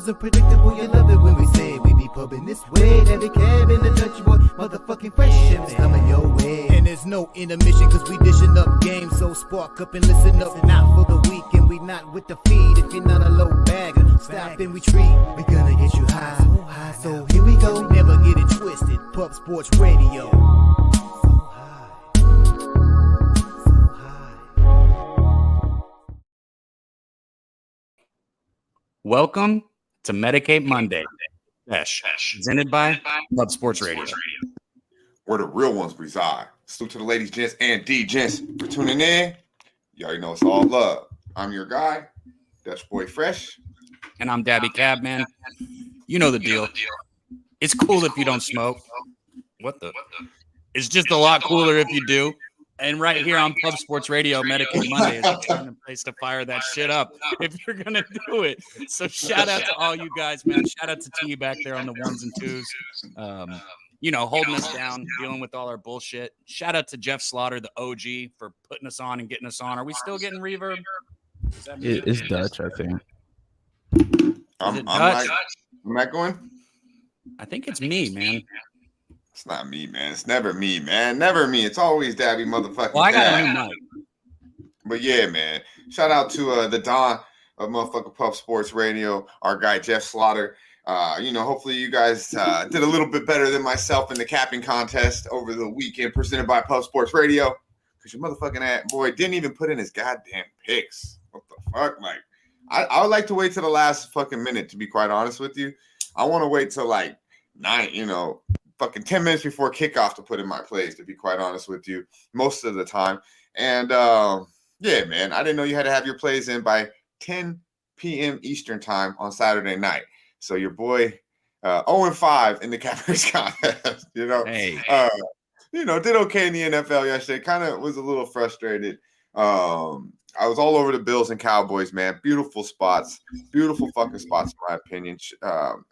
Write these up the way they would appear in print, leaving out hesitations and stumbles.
flows unpredictable, you love it when we say we be pubbing this way. Daby Cab in the country boy, motherfucking fresh ships coming your way. And there's no intermission cause we dishing up games, so spark up and listen up. Not for the week and we not with the feed. If you're not a low bagger, stop and retreat. We gonna get you high, so here we go. Never get it twisted, Pub Sports Radio. Welcome to Medicate Monday. Sesh, presented by Pub Sports Radio. Where the real ones reside. Salute to the ladies, gents, and D-gents for tuning in. You already know it's all love. I'm your guy, Dutch Boy Fresh. And I'm Daby Cab, man. You know the deal. It's cool if you don't smoke. What the? It's just a lot cooler if you do. And right here on Pub Sports Radio, Medicate Monday is the place to fire that shit up if you're going to do it. So shout out to all you guys, man. Shout out to T back there on the ones and twos. Holding us down, dealing with all our bullshit. Shout out to Jeff Slaughter, the OG, for putting us on and getting us on. Are we still getting reverb? It's Dutch, I think. I'm not going? I think it's me, man. It's not me, man. It's never me, man. Never me. It's always Daby motherfucking. Well, I got a new mic. But yeah, man. Shout out to the Don of motherfucking Pub Sports Radio, our guy Jeff Slaughter. Hopefully you guys did a little bit better than myself in the capping contest over the weekend presented by Pub Sports Radio. Because your motherfucking boy didn't even put in his goddamn picks. What the fuck? Like, I would like to wait till the last fucking minute, to be quite honest with you. I want to wait till like 10 minutes before kickoff to put in my plays, to be quite honest with you, most of the time. And yeah, man, I didn't know you had to have your plays in by 10 p.m. Eastern time on Saturday night. So your boy 0-5 in the Cappers contest, Hey. Did okay in the NFL yesterday. Kind of was a little frustrated. I was all over the Bills and Cowboys, man. Beautiful spots. Beautiful fucking spots, in my opinion.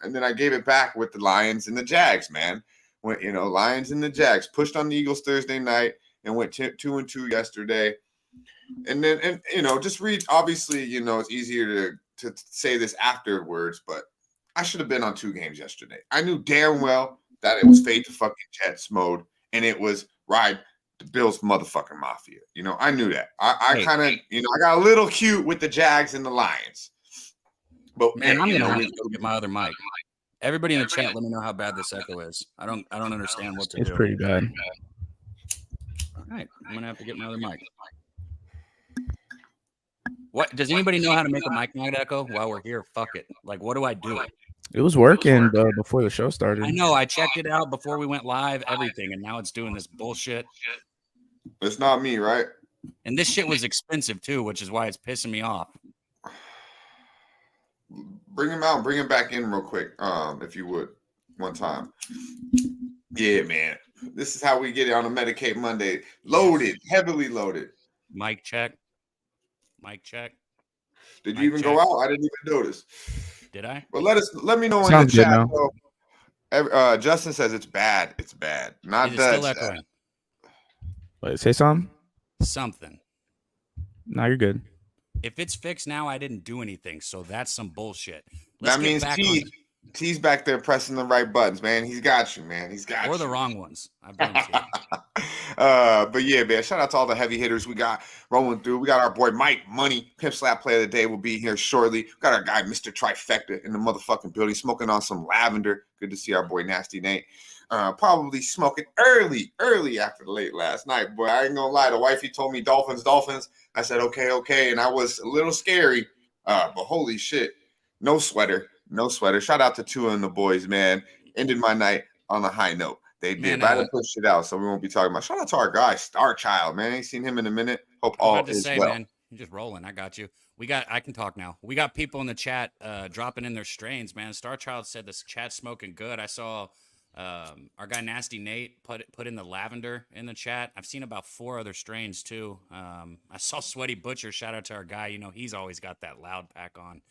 And then I gave it back with the Lions and the Jags, man. Lions and the Jags pushed on the Eagles Thursday night and went 2-2 yesterday. And then, just read, obviously, it's easier to say this afterwards, but I should have been on 2 games yesterday. I knew damn well that it was fade to fucking Jets mode, and it was ride the Bills motherfucking mafia. I knew that. I kind of, I got a little cute with the Jags and the Lions. But man, I'm gonna have to go get my other mic. Everybody in the chat, let me know how bad this echo is. I don't understand what to do. It's pretty bad. All right, I'm gonna have to get my other mic. What does anybody know how to make a mic not echo while we're here? Fuck it. Like, what do I do? It was working before the show started. I know. I checked it out before we went live, everything, and now it's doing this bullshit. It's not me, right? And this shit was expensive too, which is why it's pissing me off. Bring him out, bring him back in real quick, if you would, one time. Yeah, man. This is how we get it on a Medicate Monday. Loaded, heavily loaded. Mic check. Mic check. Did you even go out? I didn't even notice. Did I? Well, let me know in Sounds the chat. Justin says it's bad. It's bad. Not that. Wait, say something? Something. No, you're good. If it's fixed now, I didn't do anything, so that's some bullshit. That means T's back there pressing the right buttons, man. He's got you, man. He's got you. Or the wrong ones. I blame T. But yeah, man, shout out to all the heavy hitters we got rolling through. We got our boy Mike Money, Pimp Slap Player of the Day, will be here shortly. We got our guy Mr. Trifecta in the motherfucking building, smoking on some lavender. Good to see our boy Nasty Nate. Probably smoking early after the late last night. Boy, I ain't gonna lie. The wifey told me Dolphins. I said, okay. And I was a little scary. But holy shit. No sweater. Shout out to Tua and the boys, man. Ended my night on a high note. They did. But I had to push it out, so we won't be talking about. Shout out to our guy, Star Child, man. Ain't seen him in a minute. Hope all is well. Man, you're just rolling. I got you. I can talk now. We got people in the chat dropping in their strains, man. Star Child said this chat's smoking good. I saw our guy Nasty Nate put in the lavender in the chat. I've seen about 4 other strains too. I saw Sweaty Butcher. Shout out to our guy. He's always got that loud pack on.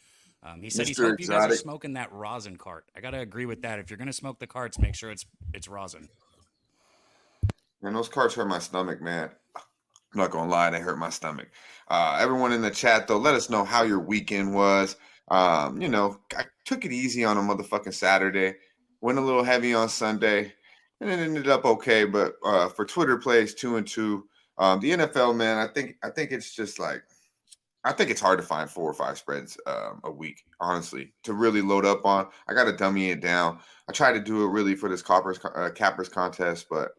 He said he's hoping you guys are smoking that rosin cart. I gotta agree with that. If you're gonna smoke the carts, make sure it's rosin. Man, those carts hurt my stomach, man. I'm not gonna lie, they hurt my stomach. Everyone in the chat though, let us know how your weekend was. You know, I took it easy on a motherfucking Saturday, went a little heavy on Sunday, and it ended up okay. But for Twitter plays 2-2, the NFL, man, I think it's just like I think it's hard to find 4 or 5 spreads a week, honestly, to really load up on. I got to dummy it down. I try to do it really for this cappers contest, but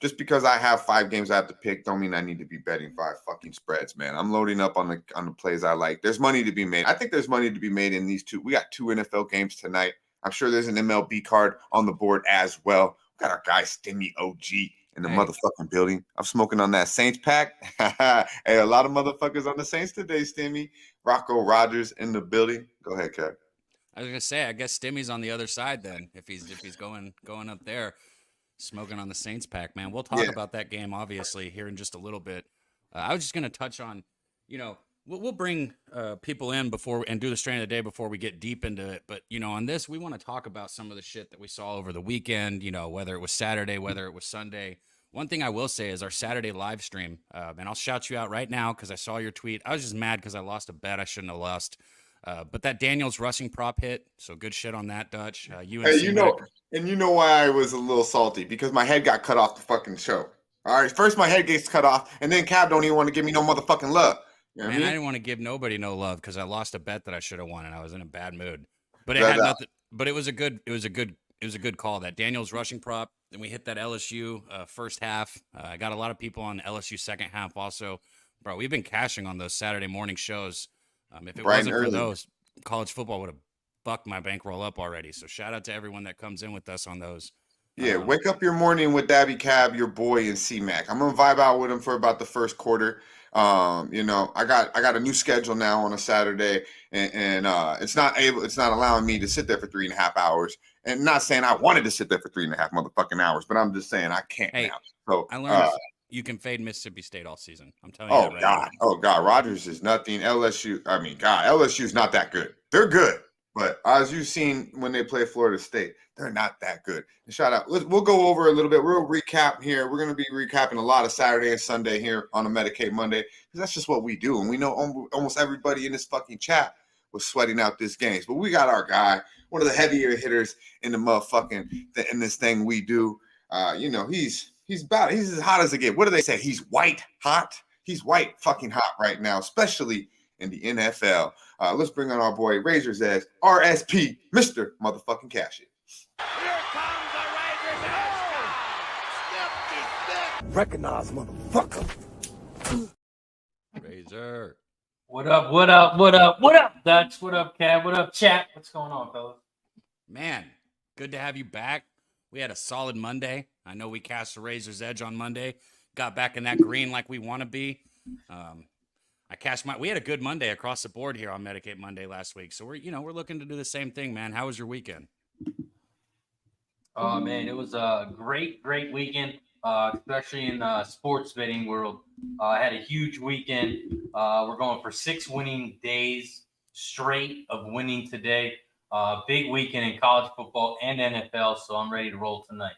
just because I have 5 games I have to pick, don't mean I need to be betting 5 fucking spreads, man. I'm loading up on the plays I like. There's money to be made. I think there's money to be made in these 2. We got 2 NFL games tonight. I'm sure there's an MLB card on the board as well. We got our guy Stimmy OG in the motherfucking building. I'm smoking on that Saints pack. Hey, a lot of motherfuckers on the Saints today, Stimmy. Rocco Rogers in the building. Go ahead, Kev. I was gonna say, I guess Stimmy's on the other side then. If he's going up there, smoking on the Saints pack, man. We'll talk about that game obviously here in just a little bit. I was just gonna touch on, you know, we'll bring people in before and do the strain of the day before we get deep into it. But you know, on this, we want to talk about some of the shit that we saw over the weekend. You know, whether it was Saturday, whether it was Sunday. One thing I will say is our Saturday live stream, and I'll shout you out right now because I saw your tweet. I was just mad because I lost a bet I shouldn't have lost. But that Daniels rushing prop hit, so good shit on that, Dutch. Hey, you know why I was a little salty? Because my head got cut off the fucking show. All right, first my head gets cut off, and then Cab don't even want to give me no motherfucking love. You know Man, I didn't want to give nobody no love because I lost a bet that I should have won, and I was in a bad mood. But it had nothing. But it was a good call. That Daniels rushing prop. Then we hit that LSU first half. I got a lot of people on LSU second half also. Bro, we've been cashing on those Saturday morning shows. If it wasn't for those, college football would have bucked my bankroll up already. So shout out to everyone that comes in with us on those. Yeah, wake up your morning with Daby Cab, your boy, and C-Mac. I'm gonna vibe out with him for about the first quarter. You know, I got a new schedule now on a Saturday, and it's not allowing me to sit there for 3.5 hours. And not saying I wanted to sit there for 3.5 motherfucking hours, but I'm just saying I can't now. So I learned you can fade Mississippi State all season. I'm telling you. Oh God, oh God, Rogers is nothing. LSU's not that good. They're good, but as you've seen when they play Florida State, they're not that good. And shout out. We'll go over a little bit. We'll recap here. We're going to be recapping a lot of Saturday and Sunday here on a Medicate Monday because that's just what we do. And we know almost everybody in this fucking chat was sweating out this games. But we got our guy, one of the heavier hitters in the motherfucking in this thing we do. You know, he's as hot as it gets. What do they say? He's white hot. He's white fucking hot right now, especially in the NFL. Let's bring on our boy Razor's Edge, RSP, Mr. Motherfucking Cash It. Here comes the Razor's Edge. Recognize, motherfucker. Razor. What up, Dutch? What up, Cab? What up, chat? What's going on, fellas? Man, good to have you back. We had a solid Monday. I know we cast the Razor's Edge on Monday. Got back in that green like we want to be. We had a good Monday across the board here on Medicate Monday last week. So we're looking to do the same thing, man. How was your weekend? Oh man, it was a great weekend, especially in sports betting world. I had a huge weekend. We're going for 6 winning days straight of winning today. Big weekend in college football and NFL, so I'm ready to roll tonight.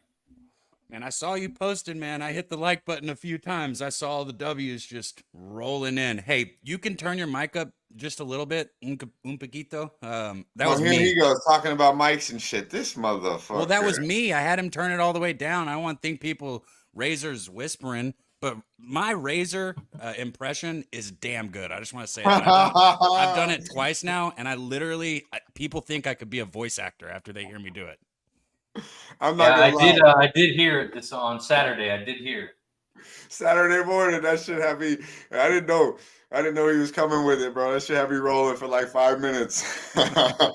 Man, I saw you posted, man. I hit the like button a few times. I saw all the W's just rolling in. Hey, you can turn your mic up just a little bit, un poquito. That was me. Here he goes talking about mics and shit. This motherfucker. Well, that was me. I had him turn it all the way down. I don't want to think people Razor's whispering, but my Razor impression is damn good. I just want to say that. I've done it twice now, and people think I could be a voice actor after they hear me do it. I'm not gonna lie. I did hear it this on Saturday. I did hear it. Saturday morning, that shit had me. I didn't know he was coming with it, bro. That shit had me rolling for like 5 minutes. I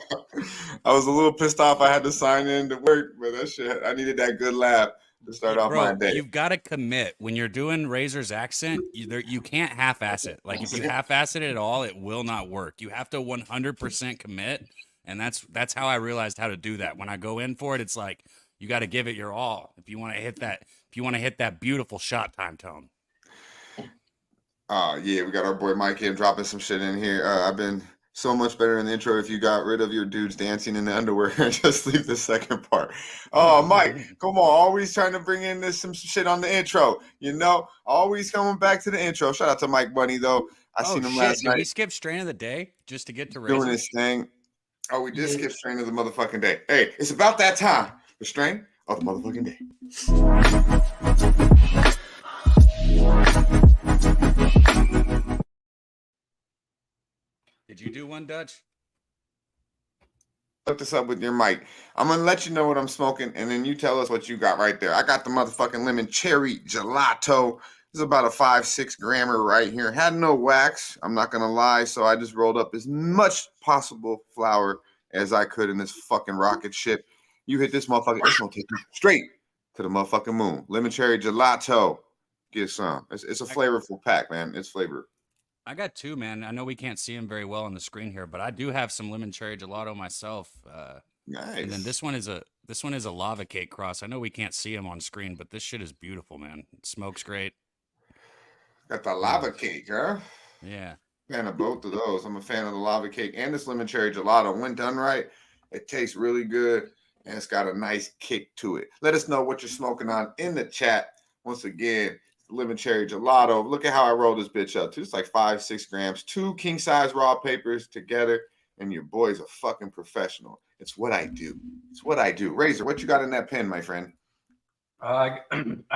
was a little pissed off. I had to sign in to work, but that shit, I needed that good laugh to start off my day. You've got to commit when you're doing Razor's accent. You can't half-ass it. Like if you half-ass it at all, it will not work. You have to 100% commit. And that's how I realized how to do that. When I go in for it, it's like you got to give it your all if you want to hit that beautiful shot time tone. Yeah, we got our boy Mike in dropping some shit in here. I've been So much better in the intro if you got rid of your dudes dancing in the underwear and just leave the second part. Oh, Mike, come on. Always trying to bring in some shit on the intro. You know, always coming back to the intro. Shout out to Mike Bunny, though. I seen him last Did we night skip strain of the day just to get to doing Razor? his thing. Oh, we did skip strain of the motherfucking day. Hey, it's about that time. The strain of the motherfucking day. Did you do one, Dutch? Look this up with your mic. I'm gonna let you know what I'm smoking, and then you tell us what you got right there. I got the motherfucking lemon cherry gelato. This is about a 5-6 grammer right here. Had no wax, I'm not gonna lie, so I just rolled up as much possible flour as I could in this fucking rocket ship. You hit this motherfucker, it's gonna take you straight to the motherfucking moon. Lemon cherry gelato. Get some. It's a flavorful pack, man. It's flavor. I got two, man. I know we can't see them very well on the screen here, but I do have some lemon cherry gelato myself. Nice. And then this one is a lava cake cross. I know we can't see them on screen, but this shit is beautiful, man. It smokes great. Got the lava cake, huh? Yeah. Fan of both of those. I'm a fan of the lava cake and this lemon cherry gelato. When done right, it tastes really good and it's got a nice kick to it. Let us know what you're smoking on in the chat. Once again, lemon cherry gelato. Look at how I roll this bitch up. It's like 5-6 grams. 2 king size raw papers together, and your boy's a fucking professional. It's what I do. It's what I do. Razor, what you got in that pen, my friend? I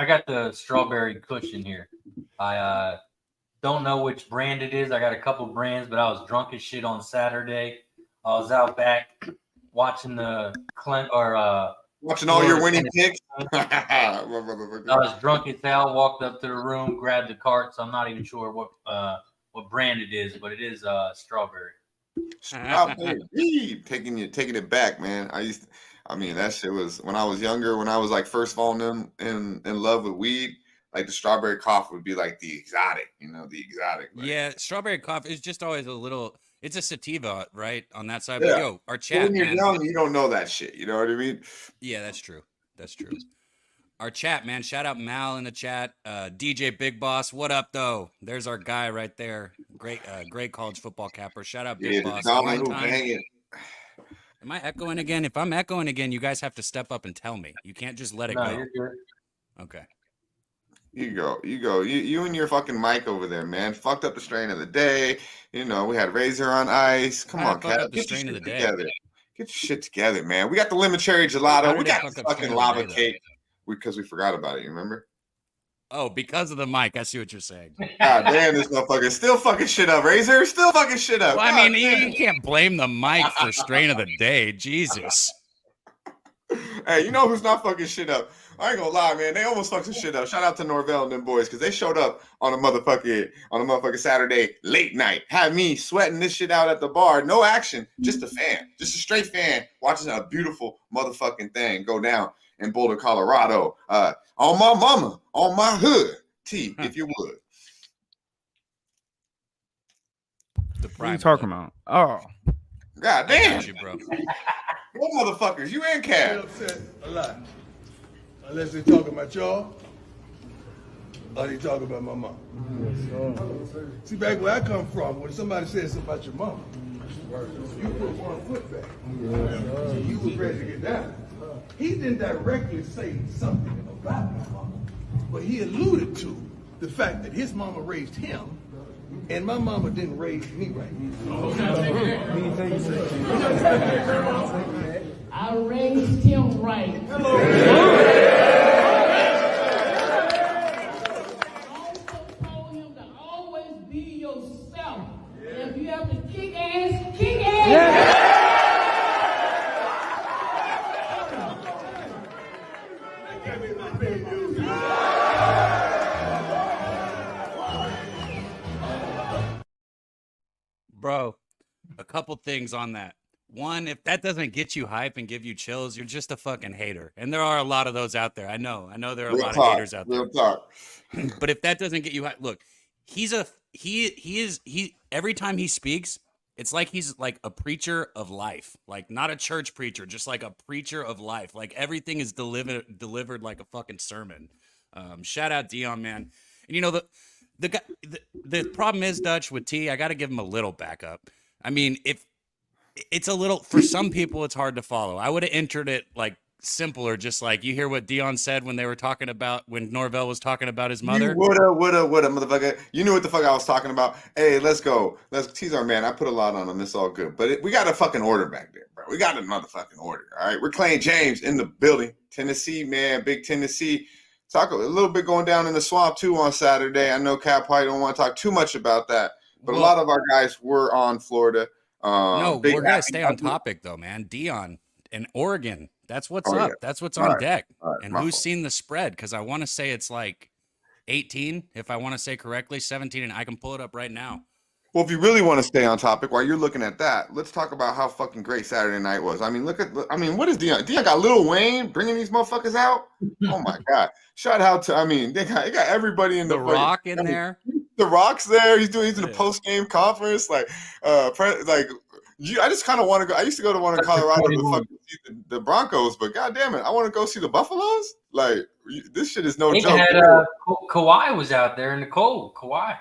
got the strawberry cushion here. I don't know which brand it is. I got a couple brands, but I was drunk as shit on Saturday. I was out back watching Watching all your winning picks. I was drunk as hell. Walked up to the room, grabbed the cart. So I'm not even sure what brand it is, but it is strawberry. Strawberry. Taking it back, man. That shit was when I was younger. When I was like first falling in love with weed. Like the strawberry cough would be like the exotic, the exotic. Like. Yeah, strawberry cough is just always a little. It's a sativa, right, on that side. Yeah. But yo, our chat. When you're young, you don't know that shit. You know what I mean? Yeah, that's true. That's true. Our chat, man. Shout out Mal in the chat. DJ Big Boss, what up though? There's our guy right there. Great college football capper. Shout out Big Boss. Am I echoing again? If I'm echoing again, you guys have to step up and tell me. You can't just let it go. You're good. Okay. You go. You and your fucking mic over there, man. Fucked up the strain of the day. We had Razor on ice. Come on, Cat. Get your shit together. Get your shit together, man. We got the lemon cherry gelato. We got the fucking lava cake because we forgot about it. You remember? Oh, because of the mic. I see what you're saying. God damn, this motherfucker still fucking shit up, Razor. Still fucking shit up. Well, I mean, you can't blame the mic for strain of the day. Jesus. Hey, you know who's not fucking shit up? I ain't gonna lie, man. They almost fucked some shit up. Shout out to Norvell and them boys because they showed up on a motherfucking Saturday late night. Had me sweating this shit out at the bar. No action, just a fan, just a straight fan watching a beautiful motherfucking thing go down in Boulder, Colorado. On my mama, on my hood, if you would. What are you talking about? Oh, God damn, you, bro. What motherfuckers? You and Cab. Upset a lot. Unless they talking about y'all, or they talking about my mom. See, back where I come from, when somebody says something about your mom, you put one foot back. You was ready to get down. He didn't directly say something about my mama, but he alluded to the fact that his mama raised him, and my mama didn't raise me right. I raised him right. Also told him to always be yourself. And if you have to kick ass, kick ass. Yeah. Bro, a couple things on that. One, if that doesn't get you hype and give you chills, you're just a fucking hater. And there are a lot of those out there. I know there are a lot of haters out there. Real talk. But if that doesn't get you hype, look, he every time he speaks, it's like he's like a preacher of life. Like not a church preacher, just like a preacher of life. Like everything is delivered like a fucking sermon. Shout out Dion, man. And the problem is, Dutch, with T, I got to give him a little backup. I mean, if it's a little for some people, it's hard to follow. I would have entered it like simpler, just like you hear what Dion said when they were talking about when Norvell was talking about his mother. You woulda, motherfucker. You knew what the fuck I was talking about. Hey, let's go. Let's tease our man. I put a lot on him. It's all good. But we got a fucking order back there, bro. We got a motherfucking order. All right. We're Clay James in the building. Tennessee, man. Big Tennessee. Talk a little bit going down in the swamp too on Saturday. I know Cap probably don't want to talk too much about that, but a lot of our guys were on Florida. No, we're gonna stay on topic though, man. Dion and Oregon. That's what's up. Yeah. That's what's on deck. And who's seen the spread? Because I want to say it's like 18, if I want to say correctly, 17, and I can pull it up right now. Well, if you really want to stay on topic while you're looking at that, let's talk about how fucking great Saturday night was. I mean, what is Dion? Dion got Lil Wayne bringing these motherfuckers out? Oh my God. Shout out to, they got everybody in the Rock in there. The Rock's there. He's in a post-game conference. I just kind of want to go. I used to go to one in Colorado to fucking see the Broncos, but God damn it, I want to go see the Buffaloes. Like, this shit is no joke. Kawhi was out there in the cold. Kawhi.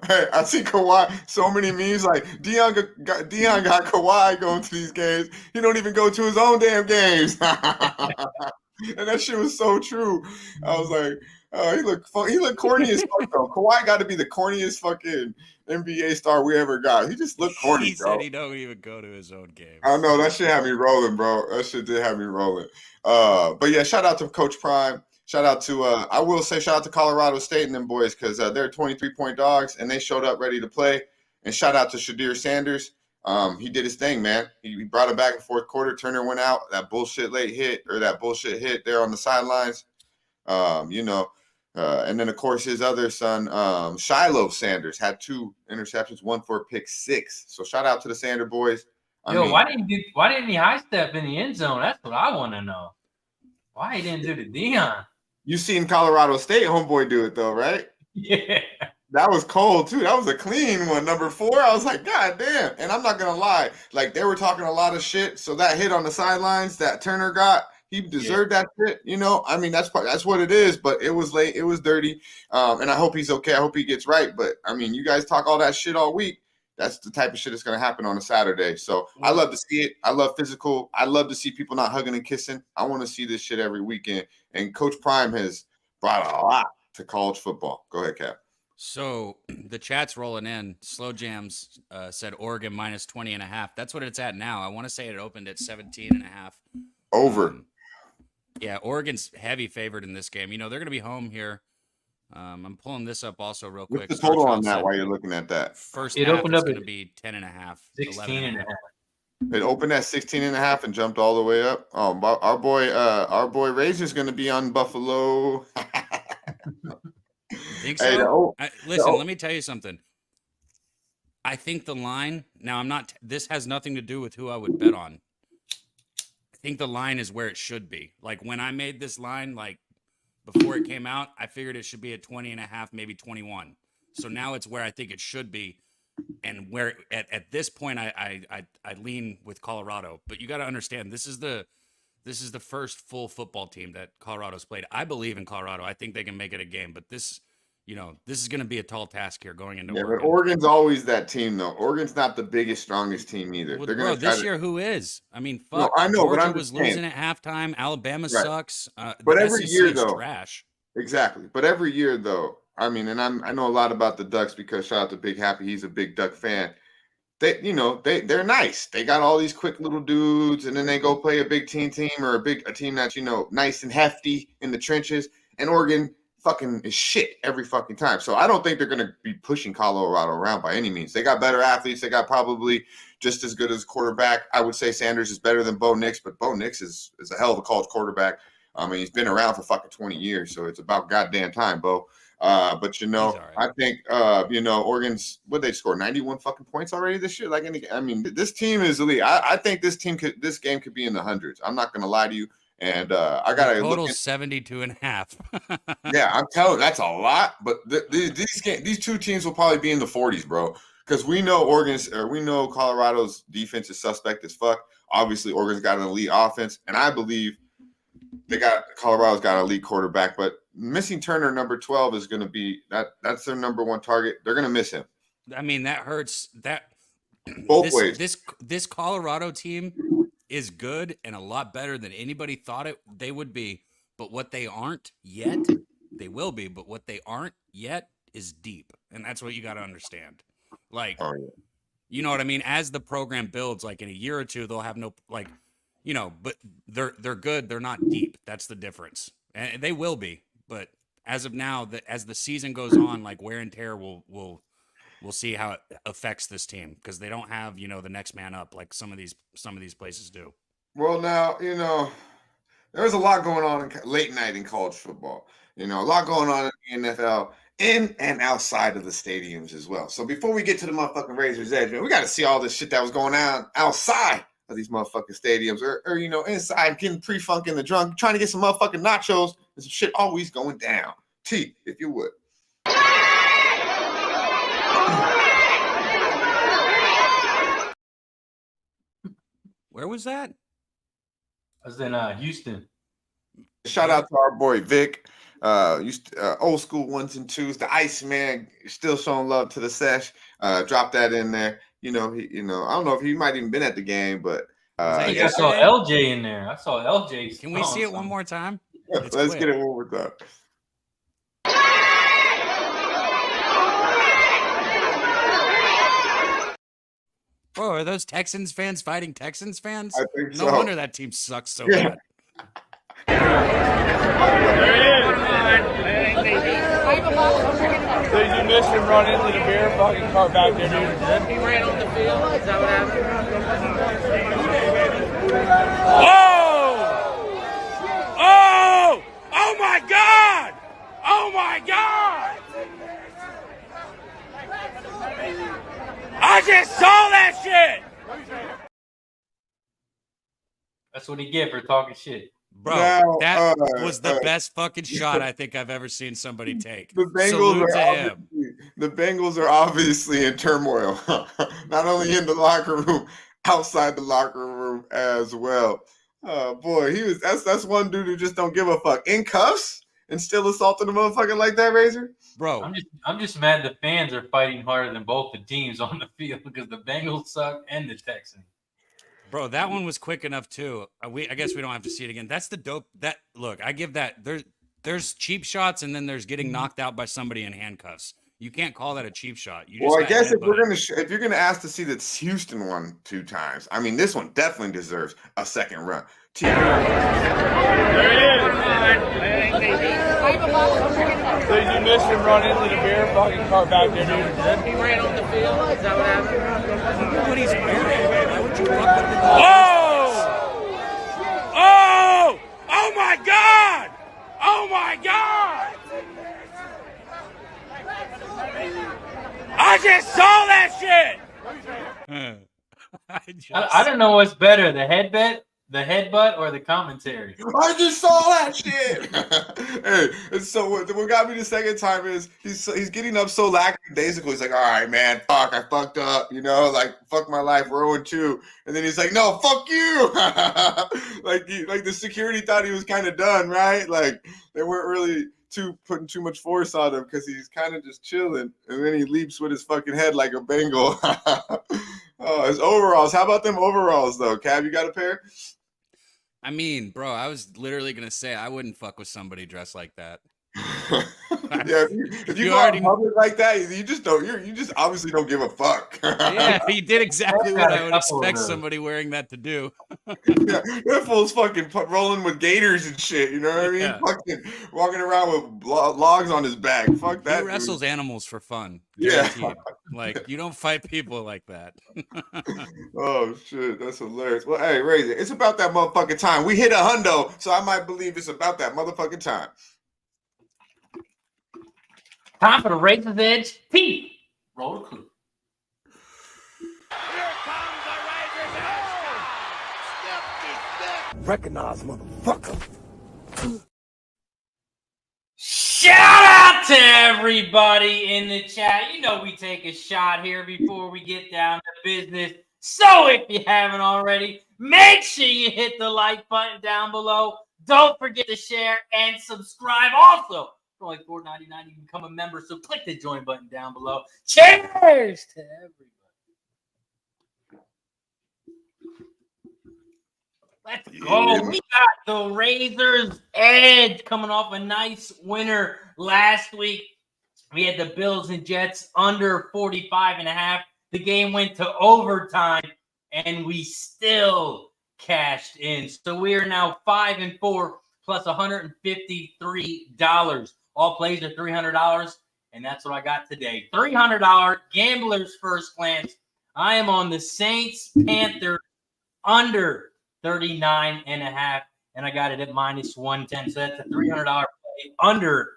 Hey, I see Kawhi. So many memes like Dion got Kawhi going to these games. He don't even go to his own damn games. And that shit was so true. I was like, oh, he looked corny as fuck though. Kawhi got to be the corniest fucking NBA star we ever got. He just looked corny. He said he don't even go to his own game. I know that shit had me rolling, bro. That shit did have me rolling. But yeah, shout out to Coach Prime. Shout out to I will say shout out to Colorado State and them boys because they're 23-point dogs and they showed up ready to play. And shout out to Shadir Sanders. He did his thing, man. He brought it back in fourth quarter. Turner went out. That bullshit hit there on the sidelines. And then of course his other son, Shiloh Sanders, had 2 interceptions, 1 for a pick 6. So shout out to the Sander boys. Why didn't he high step in the end zone? That's what I want to know. Why he didn't do the Dion? You seen Colorado State homeboy do it though, right? Yeah. That was cold too. That was a clean one. Number 4. I was like, God damn. And I'm not gonna lie, like they were talking a lot of shit. So that hit on the sidelines that Turner got, he deserved that shit. That's what it is. But it was late. It was dirty. And I hope he's okay. I hope he gets right. But you guys talk all that shit all week. That's the type of shit that's gonna happen on a Saturday. So I love to see it. I love physical. I love to see people not hugging and kissing. I want to see this shit every weekend. And Coach Prime has brought a lot to college football. Go ahead, Cap. So the chat's rolling in. Slow Jams said Oregon minus 20.5. That's what it's at now. I want to say it opened at 17.5. Over. Yeah, Oregon's heavy favored in this game. They're going to be home here. I'm pulling this up also real quick. What's the total on that while you're looking at that? First half opened up going to be 10.5. 16.5. It opened at 16.5 and jumped all the way up. Oh, our boy Razor's going to be on Buffalo. Think so? Listen, let me tell you something. I think the line, now this has nothing to do with who I would bet on. I think the line is where it should be. Like when I made this line, like before it came out, I figured it should be at 20.5, maybe 21. So now it's where I think it should be. And where at this point, I lean with Colorado. But you got to understand, this is the first full football team that Colorado's played. I believe in Colorado. I think they can make it a game. But this is going to be a tall task here going into Oregon. But Oregon's always that team, though. Oregon's not the biggest, strongest team either. Well, bro, this year, who is? Fuck. No, I know, Georgia but I'm was losing at halftime. Alabama sucks. But every year, though, trash. Exactly. But every year, though, I know a lot about the Ducks because shout out to Big Happy. He's a big Duck fan. They're nice. They got all these quick little dudes, and then they go play a big team or a team that's nice and hefty in the trenches. And Oregon fucking is shit every fucking time. So I don't think they're gonna be pushing Colorado around by any means. They got better athletes. They got probably just as good as quarterback. I would say Sanders is better than Bo Nix, but Bo Nix is a hell of a college quarterback. He's been around for fucking 20 years, so it's about goddamn time, Bo. But right. I think Oregon's they score 91 fucking points already this year. This team is elite. I think this game could be in the hundreds. I'm not gonna lie to you. And I got to total 72.5. Yeah, I'm telling you, that's a lot. But these two teams will probably be in the 40s, bro. Because we know Colorado's defense is suspect as fuck. Obviously, Oregon's got an elite offense, and I believe Colorado's got an elite quarterback. But missing Turner, number 12, is going to be that's their number one target. They're going to miss him. That hurts. Both ways. This Colorado team is good and a lot better than anybody thought they would be. But what they aren't yet, they will be. But what they aren't yet is deep, and that's what you got to understand. Like, you know what I mean? As the program builds, like in a year or two, they'll have no like, you know. But they're good. They're not deep. That's the difference, and they will be. But as of now, as the season goes on, like wear and tear will. We'll see how it affects this team because they don't have, you know, the next man up like some of these places do. Well, now, you know, there's a lot going on late night in college football. You know, a lot going on in the NFL in and outside of the stadiums as well. So before we get to the motherfucking Razor's Edge, man, we got to see all this shit that was going on outside of these motherfucking stadiums or you know, inside getting pre-funk in the drunk, trying to get some motherfucking nachos and some shit always going down. T, if you would. Where was that? I was in Houston. Shout out to our boy Vic. Old school 1s and 2s. The Iceman still showing love to the Sesh. Drop that in there. You know, I don't know if he might even been at the game, but I saw LJ in there. I saw LJ. Can we see it one more time? Let's get it one more time. Bro, are those Texans fans fighting Texans fans? I think so. No wonder that team sucks so bad. There it is. Did you miss him run into the beer fucking cart back there, dude? He ran on the field. Is that what happened? Oh! Oh! Oh my God! Oh my God! I just saw that shit! That's what he get for talking shit. Bro, Now, that was the best fucking shot I think I've ever seen somebody take. The Bengals are obviously in turmoil, not only in the locker room, outside the locker room as well. Boy, that's one dude who just don't give a fuck. In cuffs and still assaulting a motherfucker like that, Razor? Bro, I'm just mad the fans are fighting harder than both the teams on the field because the Bengals suck and the Texans. Bro, that one was quick enough too. I guess we don't have to see it again. That's the dope. Look, I give that. There's cheap shots and then there's getting knocked out by somebody in handcuffs. You can't call that a cheap shot. Well, I guess if you're gonna ask to see that Houston won 2 times, I mean this one definitely deserves a second run. There it is. Did you miss him run into the beer fucking cart back there, dude? He ran on the field. Is that what happened? Nobody's wearing. Why would you fuck with the Oh! Oh! Oh my God! Oh my God! I just saw that shit! I don't know what's better, the headbutt, or the commentary. I just saw that shit. Hey, and so what got me the second time is he's getting up so lackadaisical. He's like, all right, man, fuck, I fucked up, you know, like fuck my life, we're 0-2. And then he's like, no, fuck you. like the security thought he was kind of done, right? Like they weren't really putting too much force on him because he's kind of just chilling, and then he leaps with his fucking head like a Bengal. Oh, his overalls. How about them overalls though? Cab, you got a pair? I mean, bro, I was literally gonna say I wouldn't fuck with somebody dressed like that. Yeah, if you go out in public like that, you just obviously don't give a fuck. Yeah, he did exactly what I would expect somebody wearing that to do. Yeah, that fool's fucking rolling with gators and shit. You know what I mean? Yeah. Fucking walking around with logs on his back. Fuck that. He wrestles animals for fun. Yeah. Guaranteed. Like you don't fight people like that. Oh shit, that's hilarious. Well, hey, Razor, it's about that motherfucking time. We hit $100, so I might believe it's about that motherfucking time. Time for the Razor's Edge. Pete, roll the clue. Here comes the Razor's Edge! Recognize, motherfucker. Shout out to everybody in the chat. You know we take a shot here before we get down to business. So if you haven't already, make sure you hit the like button down below. Don't forget to share and subscribe. Also, for only $4.99, you can become a member. So click the join button down below. Cheers to everybody. Let's go. We got the Razors edge coming off a nice winner last week. We had the Bills and Jets under 45.5. The game went to overtime, and we still cashed in. So we are now 5-4 plus $153. All plays are $300, and that's what I got today. $300 gambler's first glance. I am on the Saints Panthers under 39.5, and I got it at minus 110. So that's a $300 play under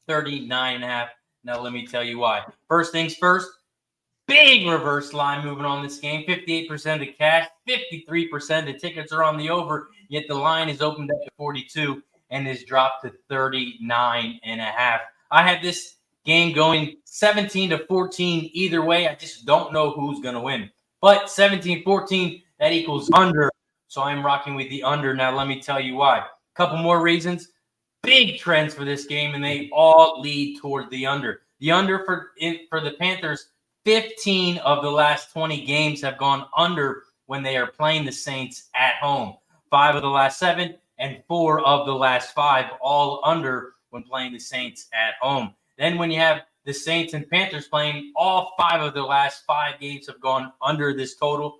39.5. Now let me tell you why. First things first, big reverse line moving on this game. 58% of cash, 53% the tickets are on the over, yet the line is opened up to 42 and is dropped to 39.5. I had this game going 17-14 either way. I just don't know who's going to win. But 17-14, that equals under. So I'm rocking with the under. Now let me tell you why. A couple more reasons. Big trends for this game, and they all lead toward the under. The under for the Panthers, 15 of the last 20 games have gone under when they are playing the Saints at home. 5 of the last 7 and 4 of the last 5 all under when playing the Saints at home. Then when you have the Saints and Panthers playing, all 5 of the last 5 games have gone under this total.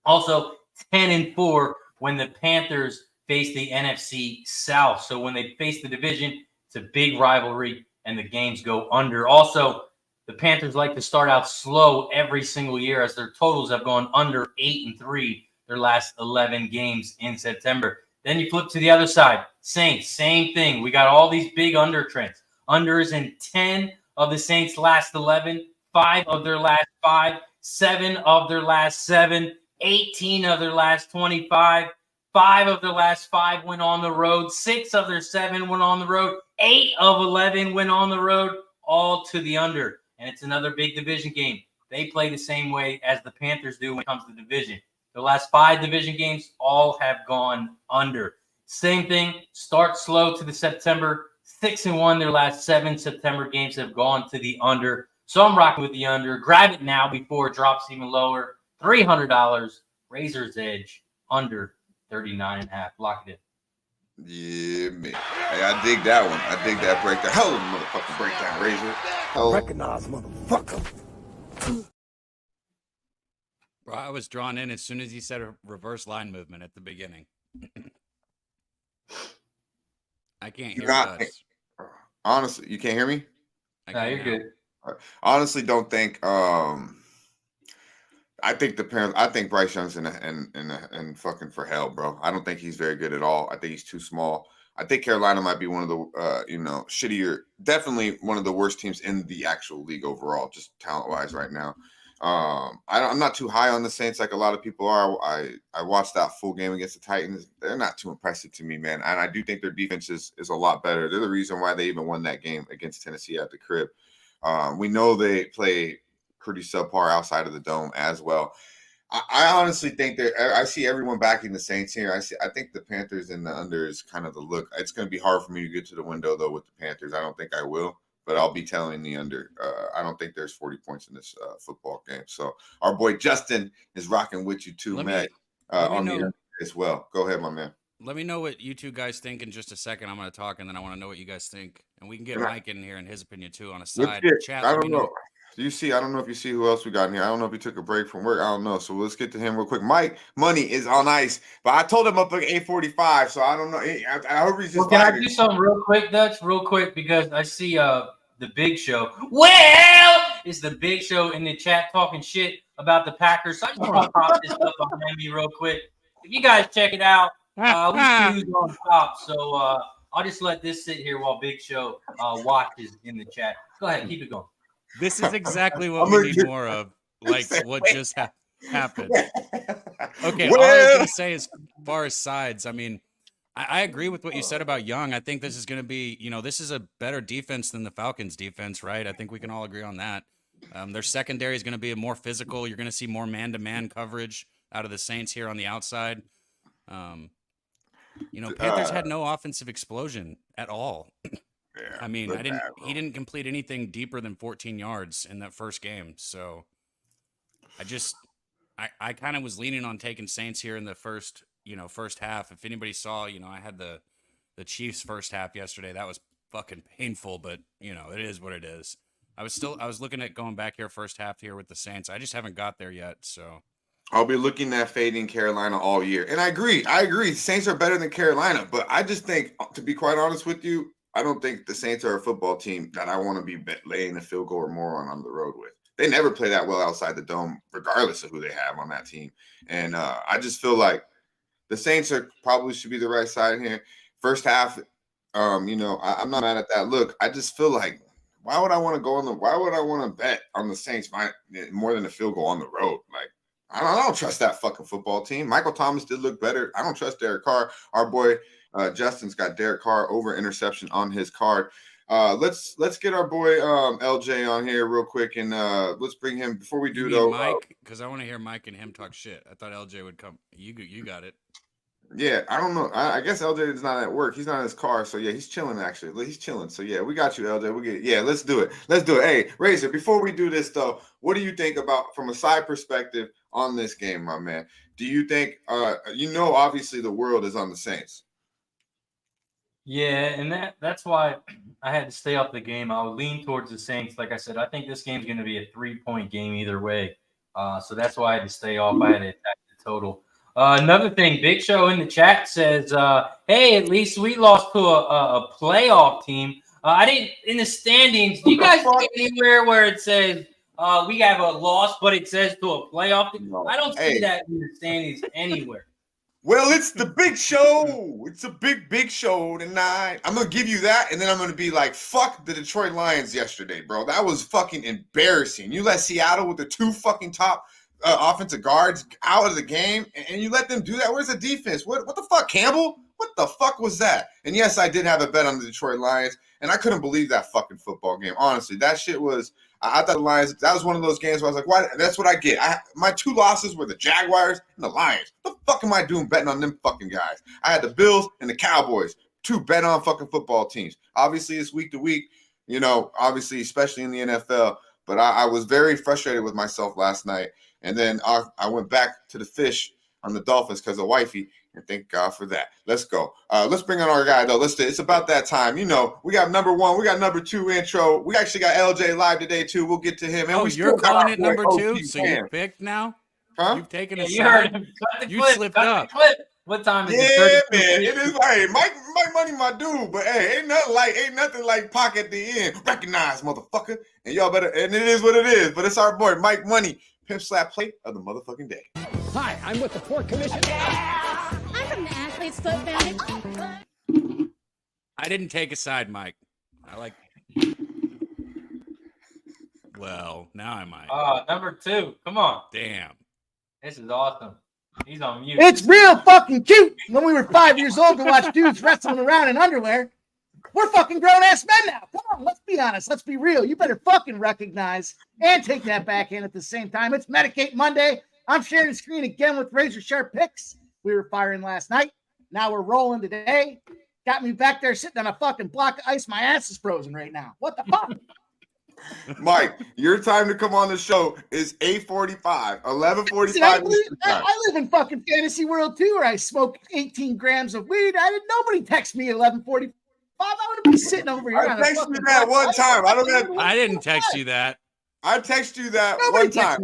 Also, 10-4 when the Panthers face the NFC South. So when they face the division, it's a big rivalry, and the games go under. Also, the Panthers like to start out slow every single year, as their totals have gone under 8-3 their last 11 games in September. Then you flip to the other side. Saints, same thing. We got all these big under trends. Unders in 10 of the Saints' last 11, 5 of their last 5, 7 of their last 7, 18 of their last 25, 5 of their last 5 went on the road, 6 of their 7 went on the road, 8 of 11 went on the road, all to the under. And it's another big division game. They play the same way as the Panthers do when it comes to division. The last 5 division games all have gone under. Same thing, start slow to the September. 6-1 their last 7 September games have gone to the under. So I'm rocking with the under. Grab it now before it drops even lower. $300, Razor's edge, under 39.5. Lock it in. Yeah, man. Hey, I dig that one. I dig that breakdown. Hell of a motherfucking breakdown, Razor. Hell. Recognize, motherfucker. Bro, I was drawn in as soon as he said a reverse line movement at the beginning. I can't hear us. Honestly, you can't hear me? No, you're good. Honestly, don't think. I think I think Bryce Young's in fucking for hell, bro. I don't think he's very good at all. I think he's too small. I think Carolina might be one of the shittier, definitely one of the worst teams in the actual league overall, just talent wise right now. I'm not too high on the Saints like a lot of people are. I watched that full game against the Titans. They're not too impressive to me, man. And I do think their defense is a lot better. They're the reason why they even won that game against Tennessee at the crib. We know they play pretty subpar outside of the dome as well. I honestly think that I see everyone backing the Saints here. I think the Panthers and the under is kind of the look. It's going to be hard for me to get to the window though with the Panthers. I don't think I will, but I'll be telling the under. I don't think there's 40 points in this football game. So our boy Justin is rocking with you too, Matt, on the under as well. Go ahead, my man. Let me know what you two guys think in just a second. I'm going to talk, and then I want to know what you guys think. And we can get Mike in here and his opinion too on a side. Chat, I don't know. I don't know if you see who else we got in here. I don't know if he took a break from work. I don't know. So let's get to him real quick. Mike Money is on ice, but I told him up at 8:45, so I don't know. I hope he's just. Well, can I do something real quick, Dutch? Real quick, because I see the Big Show. Well, it's the Big Show in the chat talking shit about the Packers. So I just want to pop this up behind me real quick. If you guys check it out, we see who's on top. So I'll just let this sit here while Big Show watches in the chat. Go ahead, keep it going. This is exactly what we need more of, like what just happened. Okay, all I was going to say as far as sides, I mean, I agree with what you said about Young. I think this is going to be, this is a better defense than the Falcons' defense, right? I think we can all agree on that. Their secondary is going to be more physical. You're going to see more man-to-man coverage out of the Saints here on the outside. Panthers had no offensive explosion at all. Yeah, I mean, he didn't complete anything deeper than 14 yards in that first game. So I kind of was leaning on taking Saints here in the first first half. If anybody saw, I had the Chiefs first half yesterday. That was fucking painful, but it is what it is. I was looking at going back here first half here with the Saints. I just haven't got there yet, so I'll be looking at fading Carolina all year. And I agree. Saints are better than Carolina, but I just think, to be quite honest with you, I don't think the Saints are a football team that I want to be laying a field goal or more on the road with. They never play that well outside the dome, regardless of who they have on that team. And I just feel like the Saints probably should be the right side here. First half, I'm not mad at that. Look, I just feel like, why would I want to bet on the Saints more than a field goal on the road? Like, I don't trust that fucking football team. Michael Thomas did look better. I don't trust Derek Carr. Our boy Justin's got Derek Carr over interception on his card. Let's get our boy LJ on here real quick, and let's bring him before we do though. Mike, because I want to hear Mike and him talk shit. I thought LJ would come. You got it. Yeah, I don't know. I guess LJ is not at work. He's not in his car, so yeah, he's chilling. Actually, he's chilling. So yeah, we got you, LJ. We get it. Yeah, let's do it. Hey, Razor. Before we do this though, what do you think about from a side perspective on this game, my man? Do you think obviously the world is on the Saints? Yeah, and that's why I had to stay off the game. I would lean towards the Saints. Like I said, I think this game's going to be a 3-point game either way. So that's why I had to stay off. I had to attack the total. Another thing, Big Show in the chat says, hey, at least we lost to a playoff team. I didn't, in the standings, do you guys see anywhere where it says we have a loss, but it says to a playoff team? No. I don't see that in the standings anywhere. Well, it's the big show. It's a big show tonight. I'm going to give you that, and then I'm going to be like, fuck the Detroit Lions yesterday, bro. That was fucking embarrassing. You let Seattle with the 2 fucking top offensive guards out of the game, and you let them do that? Where's the defense? What the fuck, Campbell? What the fuck was that? And yes, I did have a bet on the Detroit Lions, and I couldn't believe that fucking football game. Honestly, that shit was – I thought the Lions – that was one of those games where I was like, why? That's what I get. My 2 losses were the Jaguars and the Lions. What the fuck am I doing betting on them fucking guys? I had the Bills and the Cowboys, 2 bet on fucking football teams. Obviously, it's week to week, obviously, especially in the NFL. But I was very frustrated with myself last night. And then I went back to the fish on the Dolphins because of wifey, and thank God for that. Let's go. Let's bring on our guy, though. It's about that time. We got number 1. We got number 2 intro. We actually got LJ live today, too. We'll get to him. And you're calling it number 2? So you picked now? Huh? You've taken a side? You slipped up. What time is it? Yeah, man. It is right. Mike Money, my dude. But hey, ain't nothing like Pac at the end. Recognize, motherfucker. And y'all better, and it is what it is. But it's our boy, Mike Money. Pimp slap plate of the motherfucking day. Hi, I'm with the Port Commission. I'm from the Athlete's Foot Foundation. I didn't take a side, Mike. Well, now I might. Number 2. Come on. Damn. This is awesome. He's on mute. It's real fucking cute. When we were 5 years old to watch dudes wrestling around in underwear, we're fucking grown-ass men now. Come on, let's be honest. Let's be real. You better fucking recognize and take that back in at the same time. It's Medicate Monday. I'm sharing the screen again with razor sharp picks. We were firing last night. Now we're rolling today. Got me back there sitting on a fucking block of ice. My ass is frozen right now. What the fuck? Mike, your time to come on the show is 8:45, 11:45. I live in fucking fantasy world too, where I smoke 18 grams of weed. Nobody text me 11:45. I would be sitting over here. I texted you that one time. I didn't text you that. I texted you that one time.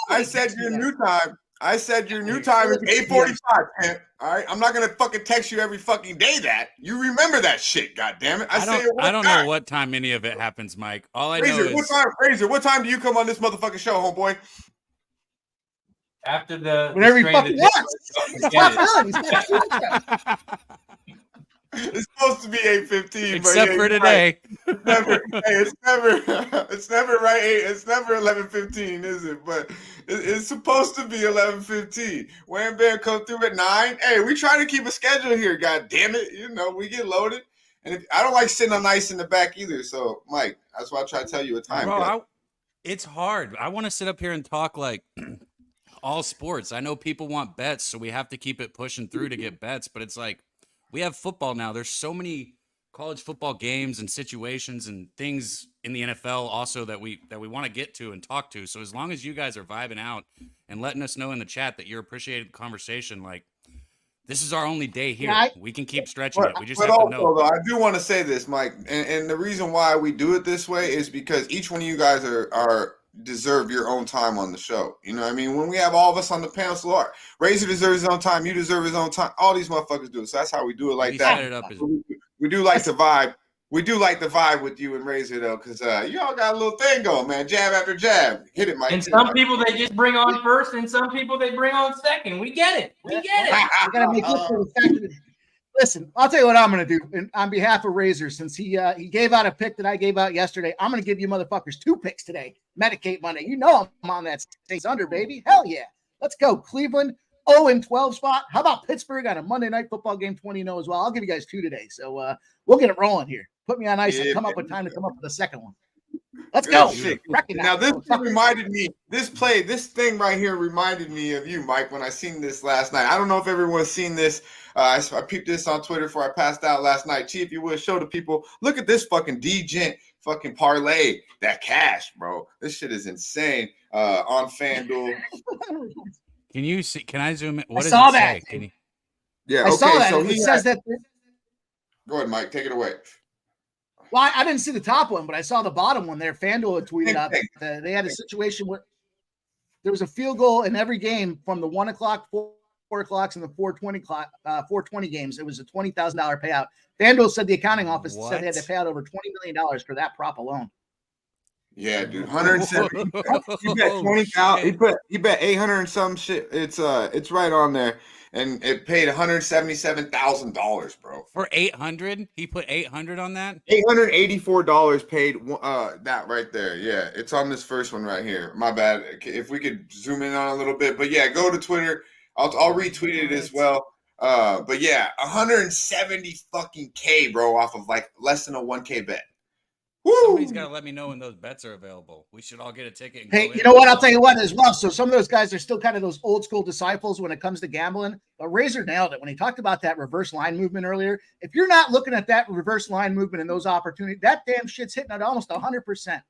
I said your new time. I said your new time is 8:45, man. All right, I'm not gonna fucking text you every fucking day. That you remember that shit, goddammit. I don't know what time any of it happens, Mike. All I know is Razor. What time do you come on this motherfucking show, homeboy? After the whenever he fucking wants. It's supposed to be 8:15, except for today. It's never right. It's never 11:15, is it? But it's supposed to be 11:15. Wham Bam come through at 9. Hey, we try to keep a schedule here. God damn it, we get loaded, and I don't like sitting on ice in the back either. So, Mike, that's why I try to tell you a time. Bro, it's hard. I want to sit up here and talk like all sports. I know people want bets, so we have to keep it pushing through to get bets. But it's like, we have football now. There's so many college football games and situations and things in the NFL also that we want to get to and talk to. So as long as you guys are vibing out and letting us know in the chat that you're appreciating the conversation, like, This is our only day here. Yeah, we can keep stretching it. We just But have to also, know. though, I do want to say this, Mike, and the reason why we do it this way is because each one of you guys are deserve your own time on the show. You know what I mean? When we have all of us on the panel, so Razor deserves his own time, you deserve his own time. All these motherfuckers do it. So that's how we do it like We that. set it up as We do like to vibe. We do like the vibe with you and Razor though, because y'all got a little thing going, man. Jab after jab. Hit it, Mike. And some people they just bring on first, and some people they bring on second. We get it. We get it. We gotta make up for the fact that. Listen, I'll tell you what I'm going to do. And on behalf of Razor, since he gave out a pick that I gave out yesterday, I'm going to give you motherfuckers 2 picks today. Medicate Monday. You know I'm on that Saints under, baby. Hell yeah. Let's go. Cleveland, 0-12 spot. How about Pittsburgh on a Monday night football game, 20-0 as well? I'll give you guys 2 today. So we'll get it rolling here. Put me on ice and come up with time to come up with the second one. Let's go. Now this reminded me. This thing right here reminded me of you, Mike. When I seen this last night, I don't know if everyone's seen this. I peeped this on Twitter before I passed out last night. Chief, you would show the people. Look at this fucking D-Gent fucking parlay. That cash, bro. This shit is insane. On FanDuel. Can you see? Can I zoom in? What does saw it that. say? Can you? Yeah. I saw that. So It says that. Go ahead, Mike. Take it away. Well, I didn't see the top one, but I saw the bottom one there. FanDuel had tweeted out that they had a situation where there was a field goal in every game from the 1 o'clock, 4 o'clocks, and the 4:20 games. It was a $20,000 payout. FanDuel said the accounting office said they had to pay out over $20 million for that prop alone. Yeah, dude, 170. He bet 20,000. He bet 800 and some shit. It's right on there, and it paid $177,000, bro. For 800, he put 800 on that. $884 paid. That right there. Yeah, it's on this first one right here. My bad. If we could zoom in on a little bit, but yeah, go to Twitter. I'll retweet it as well. But yeah, 170 fucking K, bro, off of like less than a 1K bet. Somebody's got to let me know when those bets are available. We should all get a ticket. And Hey, you know what? I'll tell you what as well. So some of those guys are still kind of those old school disciples when it comes to gambling. But Razor nailed it when he talked about that reverse line movement earlier. If you're not looking at that reverse line movement and those opportunities, that damn shit's hitting at almost 100%.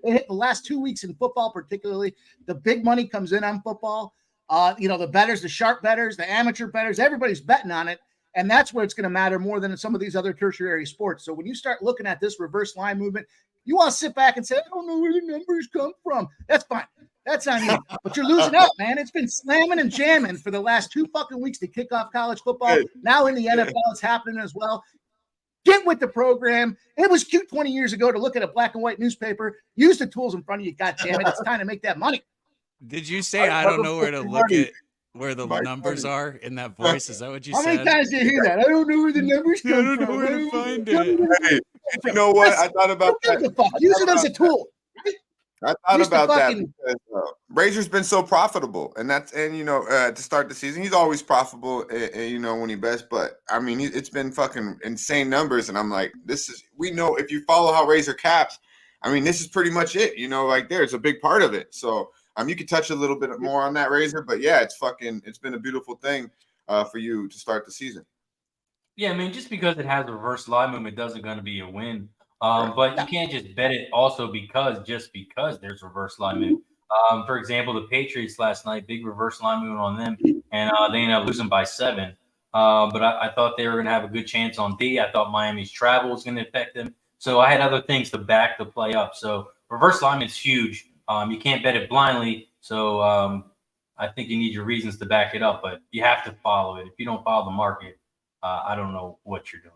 They hit the last 2 weeks in football, particularly. The big money comes in on football. The bettors, the sharp bettors, the amateur bettors, everybody's betting on it. And that's where it's going to matter more than in some of these other tertiary sports. So when you start looking at this reverse line movement, you want to sit back and say, I don't know where the numbers come from. That's fine. That's on you. But you're losing out, man. It's been slamming and jamming for the last 2 fucking weeks to kick off college football. Now in the NFL, it's happening as well. Get with the program. It was cute 20 years ago to look at a black and white newspaper. Use the tools in front of you. God damn it. It's time to make that money. Did you say I don't know where to look at where the numbers are in that voice? Is that what you said? How many times did you hear that? I don't know where the numbers come from. I don't know where to find it. Hey, you know what? I thought about that. Use it as a tool. I thought about that because Razor's been so profitable, and to start the season, he's always profitable, when he bets. But I mean, it's been fucking insane numbers, and I'm like, we know if you follow how Razor caps, I mean, this is pretty much it. It's a big part of it. So you could touch a little bit more on that, Razor, but yeah, it's been a beautiful thing for you to start the season. Yeah, I mean, just because it has a reverse line movement doesn't going to be a win. But you can't just bet it also because there's reverse line movement. For example, the Patriots last night, big reverse line movement on them, and they ended up losing by 7. But I thought they were going to have a good chance on D. I thought Miami's travel was going to affect them. So I had other things to back the play up. So reverse line is huge. You can't bet it blindly. So I think you need your reasons to back it up, but you have to follow it. If you don't follow the market, I don't know what you're doing.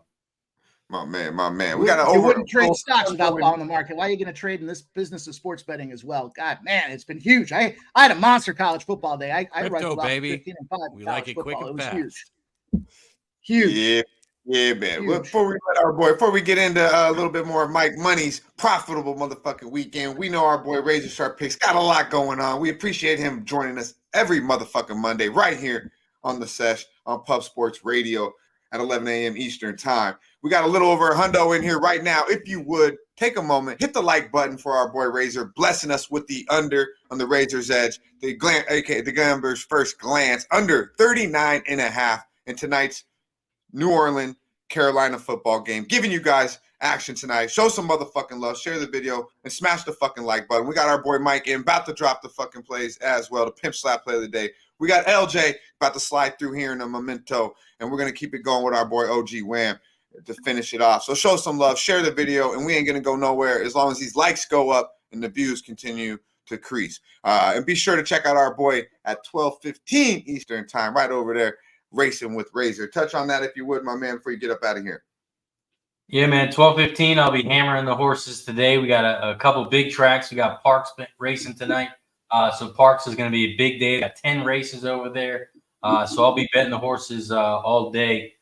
My man. You wouldn't trade stocks without following the market. Why are you going to trade in this business of sports betting as well? God, man, it's been huge. I had a monster college football day. I Crypto, baby. 15 and 5. We like it quick and fast. Huge. Yeah, man. Before we get into a little bit more of Mike Money's profitable motherfucking weekend, we know our boy Razor Sharp Picks got a lot going on. We appreciate him joining us every motherfucking Monday right here on the Sesh on Pub Sports Radio at 11 a.m. Eastern Time. We got a little over a hundo in here right now. If you would, take a moment, hit the like button for our boy Razor, blessing us with the under on the Razor's Edge, the Gamber's first glance, under 39.5 in tonight's New Orleans, Carolina football game. Giving you guys action tonight. Show some motherfucking love. Share the video and smash the fucking like button. We got our boy Mike in, about to drop the fucking plays as well. The Pimp Slap play of the day We got LJ about to slide through here in a memento, and we're going to keep it going with our boy OG Wham to finish it off. So show some love, share the video, and we ain't going to go nowhere as long as these likes go up and the views continue to increase. And be sure to check out our boy at 12:15 Eastern time right over there, Racing with Razor. Touch on that if you would, my man, before you get up out of here. Yeah, man, 12:15. I'll be hammering the horses today. We got a couple big tracks. We got Parks racing tonight. So Parks is going to be a big day. Got 10 races over there. So I'll be betting the horses all day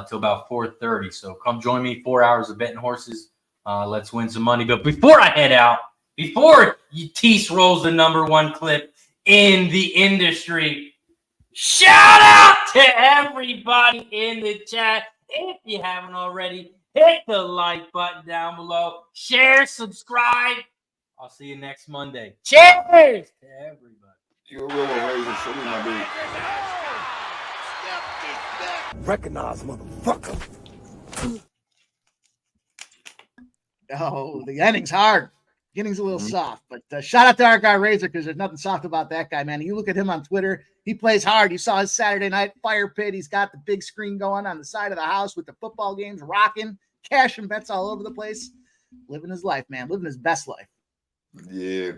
till about 4:30. So come join me. 4 hours of betting horses. Let's win some money. But before I head out, before Tease rolls the #1 clip in the industry, shout out to everybody in the chat. If you haven't already, hit the like button down below. Share, subscribe. I'll see you next Monday. Cheers to everybody. You're a real Razor. Salute, my dude. Recognize, motherfucker. Oh, the ending's hard. Beginning's a little soft, but shout out to our guy Razor, because there's nothing soft about that guy, man. You look at him on Twitter, he plays hard. You saw his Saturday night fire pit. He's got the big screen going on the side of the house with the football games, rocking, cashing bets all over the place. Living his life, man. Living his best life. Yeah,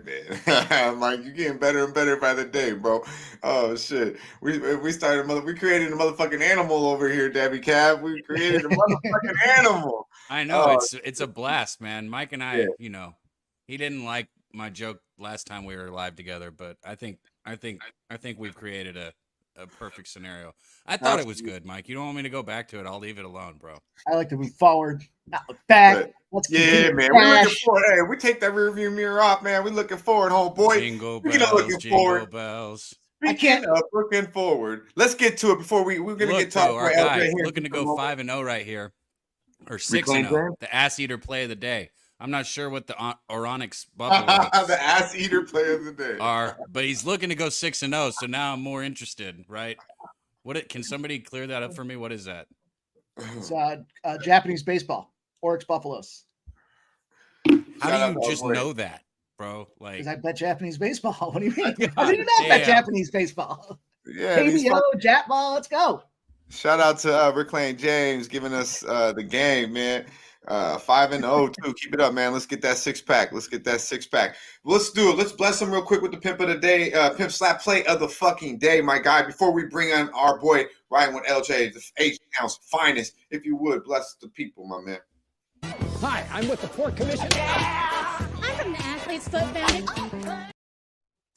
man. Mike, you're getting better and better by the day, bro. Oh shit. We created a motherfucking animal over here, Daby Cab. We created a motherfucking animal. I know, it's a blast, man. Mike and I, you know, he didn't like my joke last time we were live together, but I think we've created a perfect scenario. I thought it was good, Mike. You don't want me to go back to it? I'll leave it alone, bro. I like to move forward, not look back. Yeah, man. We're looking forward. Hey, we take that rearview mirror off, man. We're looking forward, homeboy. Jingle bells, jingle bells. I can't looking forward. Let's get to it before we're gonna get talked. Our guy looking to go 5-0 right here, or 6-0. The ass eater play of the day. I'm not sure what the Oronix Buffalo the ass eater play of the day are, but he's looking to go 6-0. So now I'm more interested, right? Can somebody clear that up for me? What is that? It's Japanese baseball, Oryx Buffaloes. How do you just know that, bro? Like, because I bet Japanese baseball. What do you mean? How do you not bet Japanese baseball? Yeah, KBO, Jap ball, let's go. Shout out to Rick Lane James giving us the game, man. 5-0 too. Keep it up, man. Let's get that 6-pack. Let's get that 6-pack. Let's do it. Let's bless him real quick with the pimp of the day, pimp slap play of the fucking day, my guy. Before we bring on our boy Ryan with LJ, the HTOWN's finest, if you would bless the people, my man. Hi, I'm with the Port Commission. I'm from the Athlete's Foot Foundation.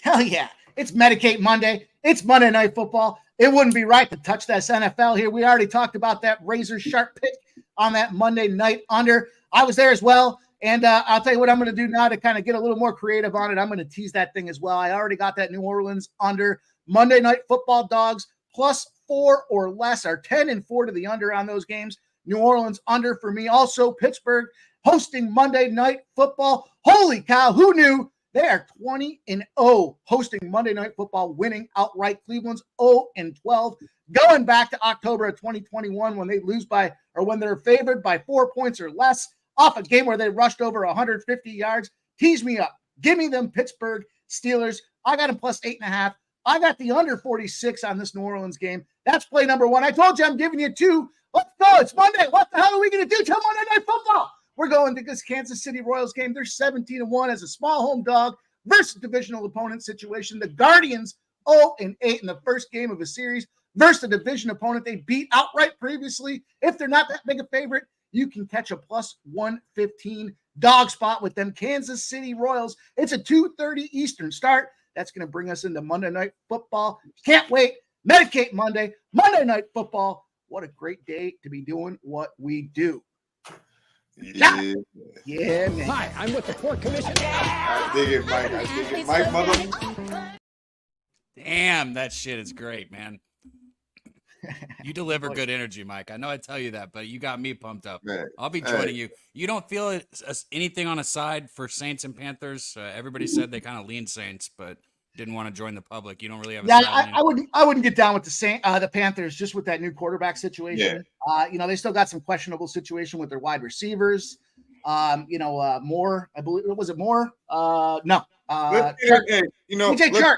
Hell yeah. It's Medicate Monday. It's Monday Night Football. It wouldn't be right to touch this NFL here. We already talked about that razor sharp pick on that Monday night under. I was there as well. And I'll tell you what I'm going to do now to kind of get a little more creative on it. I'm going to tease that thing as well. I already got that New Orleans under. Monday Night Football dogs +4 or less are 10-4 to the under on those games. New Orleans under for me. Also, Pittsburgh hosting Monday Night Football. Holy cow, who knew? They are 20-0 hosting Monday Night Football, winning outright. Cleveland's 0-12, going back to October of 2021 when they lose by, or when they're favored by 4 points or less off a game where they rushed over 150 yards. Tease me up. Give me them Pittsburgh Steelers. I got them +8.5. I got the under 46 on this New Orleans game. That's play number 1. I told you I'm giving you 2. Let's go. It's Monday. What the hell are we going to do till Monday Night Football? We're going to this Kansas City Royals game. They're 17-1 as a small home dog versus divisional opponent situation. The Guardians 0-8 in the first game of a series versus a division opponent they beat outright previously. If they're not that big a favorite, you can catch a +115 dog spot with them Kansas City Royals. It's a 2:30 Eastern start. That's going to bring us into Monday Night Football. Can't wait. Medicate Monday, Monday Night Football. What a great day to be doing what we do. Yeah. Yeah, man. Hi, I'm with the Port Commission. I dig it, Mike. I dig it. Mike, mother. Damn, that shit is great, man. You deliver good energy, Mike. I know I tell you that, but you got me pumped up. Man. I'll be joining you. You don't feel anything on a side for Saints and Panthers? Everybody said they kind of leaned Saints, but didn't want to join the public. You don't really have a side. I wouldn't get down with the Panthers just with that new quarterback situation. Yeah. They still got some questionable situation with their wide receivers. Moore, I believe, was it Moore? No. DJ Chark.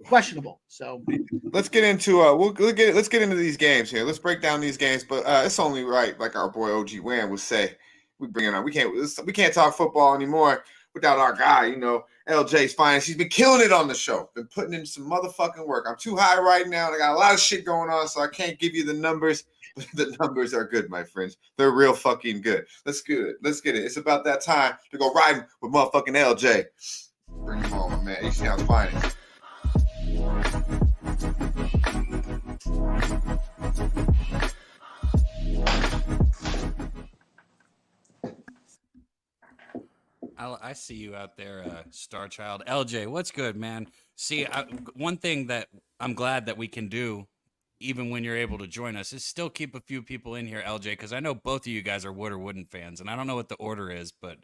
questionable. So let's get into let's get into these games here. Let's break down these games, but it's only right, like our boy OG Wham would say. We bring it on. We can't talk football anymore without our guy. You know, LJ's Finest. He's been killing it on the show. Been putting in some motherfucking work. I'm too high right now. I got a lot of shit going on, so I can't give you the numbers. But the numbers are good, my friends. They're real fucking good. Let's get it. Let's get it. It's about that time to go riding with motherfucking LJ. Bring him on, man. HTOWN's Finest. I see you out there, Star Child. LJ, what's good, man? See, one thing that I'm glad that we can do, even when you're able to join us, is still keep a few people in here, LJ, because I know both of you guys are Wood or Wooden fans, and I don't know what the order is, but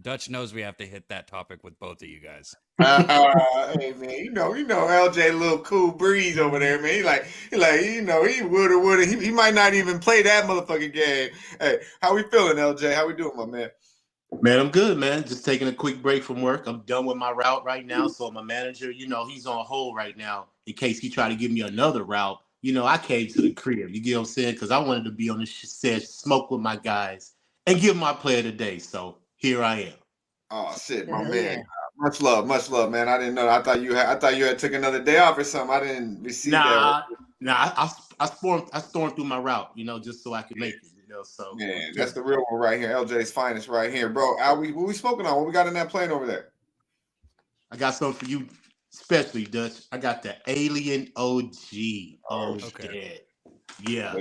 Dutch knows we have to hit that topic with both of you guys. Hey man, you know LJ, little cool breeze over there, man. He Wood or Wood. He might not even play that motherfucking game. Hey, how we feeling, LJ? How we doing, my man? Man, I'm good, man. Just taking a quick break from work. I'm done with my route right now. So my manager, he's on hold right now in case he try to give me another route. I came to the crib. You get what I'm saying? Because I wanted to be on the Sesh, smoke with my guys, and give my player today. So here I am. Oh shit, my man. Much love, man. I didn't know. I thought you had took another day off or something. I didn't receive that. Nah. I stormed through my route, just so I could make it. So man, that's the real one right here. LJ's Finest right here, bro. What we smoking on? What we got in that plane over there? I got something for you, especially Dutch. I got the Alien OG. Okay. Yeah.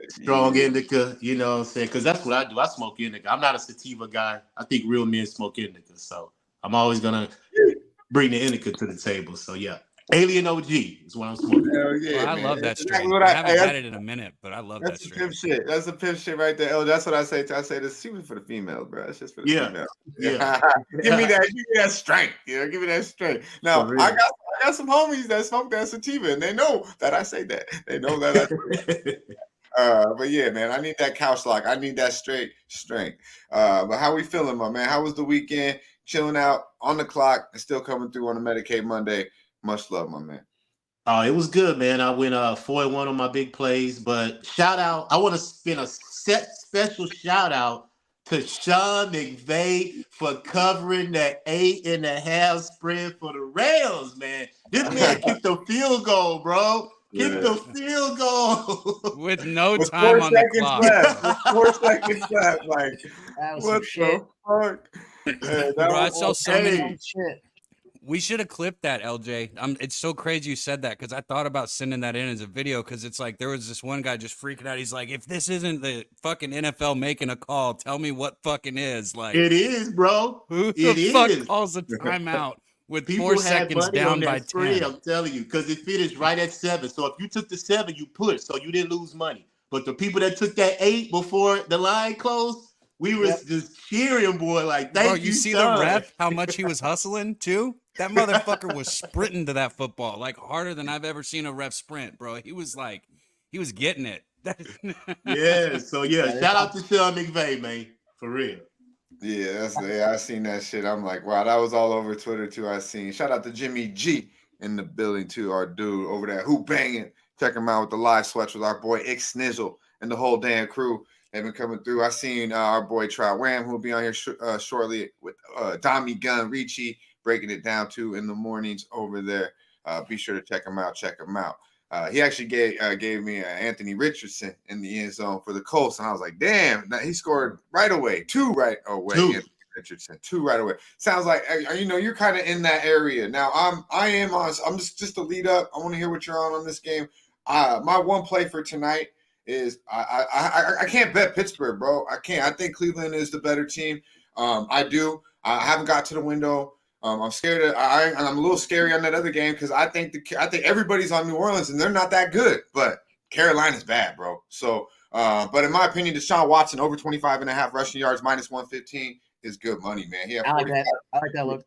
Strong indica, you know what I'm saying? Because that's what I do. I smoke indica. I'm not a sativa guy. I think real men smoke indica. So I'm always going to bring the indica to the table. So yeah. Alien OG is what I'm smoking. Hell yeah, I man. love that strain. I haven't had it in a minute, but I love that strain. Pimp shit. That's the pimp shit right there. That's what I say. I say this is for the females, bro. It's just for the females. Yeah. Give me that strength. Give me that strength. Now I got some homies that smoke that sativa, and they know that I say that. They know that I say that. But yeah, man, I need that couch lock. I need that straight strength. But how we feeling, my man? How was the weekend? Chilling out on the clock and still coming through on the Medicate Monday. Much love, my man. It was good, man. I went 4-1 on my big plays, but shout out. I want to spin a special shout out to Sean McVay for covering that 8.5 spread for the Rams, man. This man kicked the field goal, bro. Kicked the field goal with no time on the clock. With 4 seconds left. Like, what the fuck? Bro, I saw so many shit. We should have clipped that, LJ. It's so crazy you said that because I thought about sending that in as a video because it's like there was this one guy just freaking out. He's like, if this isn't the fucking NFL making a call, tell me what fucking is. Like, it is, bro. Who the fuck calls a timeout with People 4 seconds down by 10? I'm telling you, because it finished right at 7. So if you took the 7, you put, so you didn't lose money. But the people that took that 8 before the line closed, we were just cheering, boy. Like, thank you, you see son. the ref, how much he was hustling too? That motherfucker was sprinting to that football like harder than I've ever seen a ref sprint, bro. He was getting it. Yeah. So yeah, shout out to Sean McVay, man, for real. Yeah, I seen that shit. I'm like, wow, that was all over Twitter too. I seen. Shout out to Jimmy G in the building too, our dude over there who banging. Check him out with the live sweats with our boy Ix Snizzle and the whole damn crew. They've been coming through. I seen our boy Trout Wham, who will be on here shortly with Dami Gun Ricci, breaking it down too in the mornings over there. Be sure to check him out. He actually gave me Anthony Richardson in the end zone for the Colts, and I was like, damn, he scored right away. 2 right away. Two. Richardson, 2 right away. Sounds like you're kind of in that area now. I'm just to lead up. I want to hear what you're on this game. My one play for tonight is I can't bet Pittsburgh, bro. I can't. I think Cleveland is the better team. I haven't got to the window. I'm scared. I'm a little scary on that other game because I think everybody's on New Orleans and they're not that good. But Carolina's bad, bro. So, but in my opinion, Deshaun Watson over 25.5 rushing yards minus 115 is good money, man. I like that look.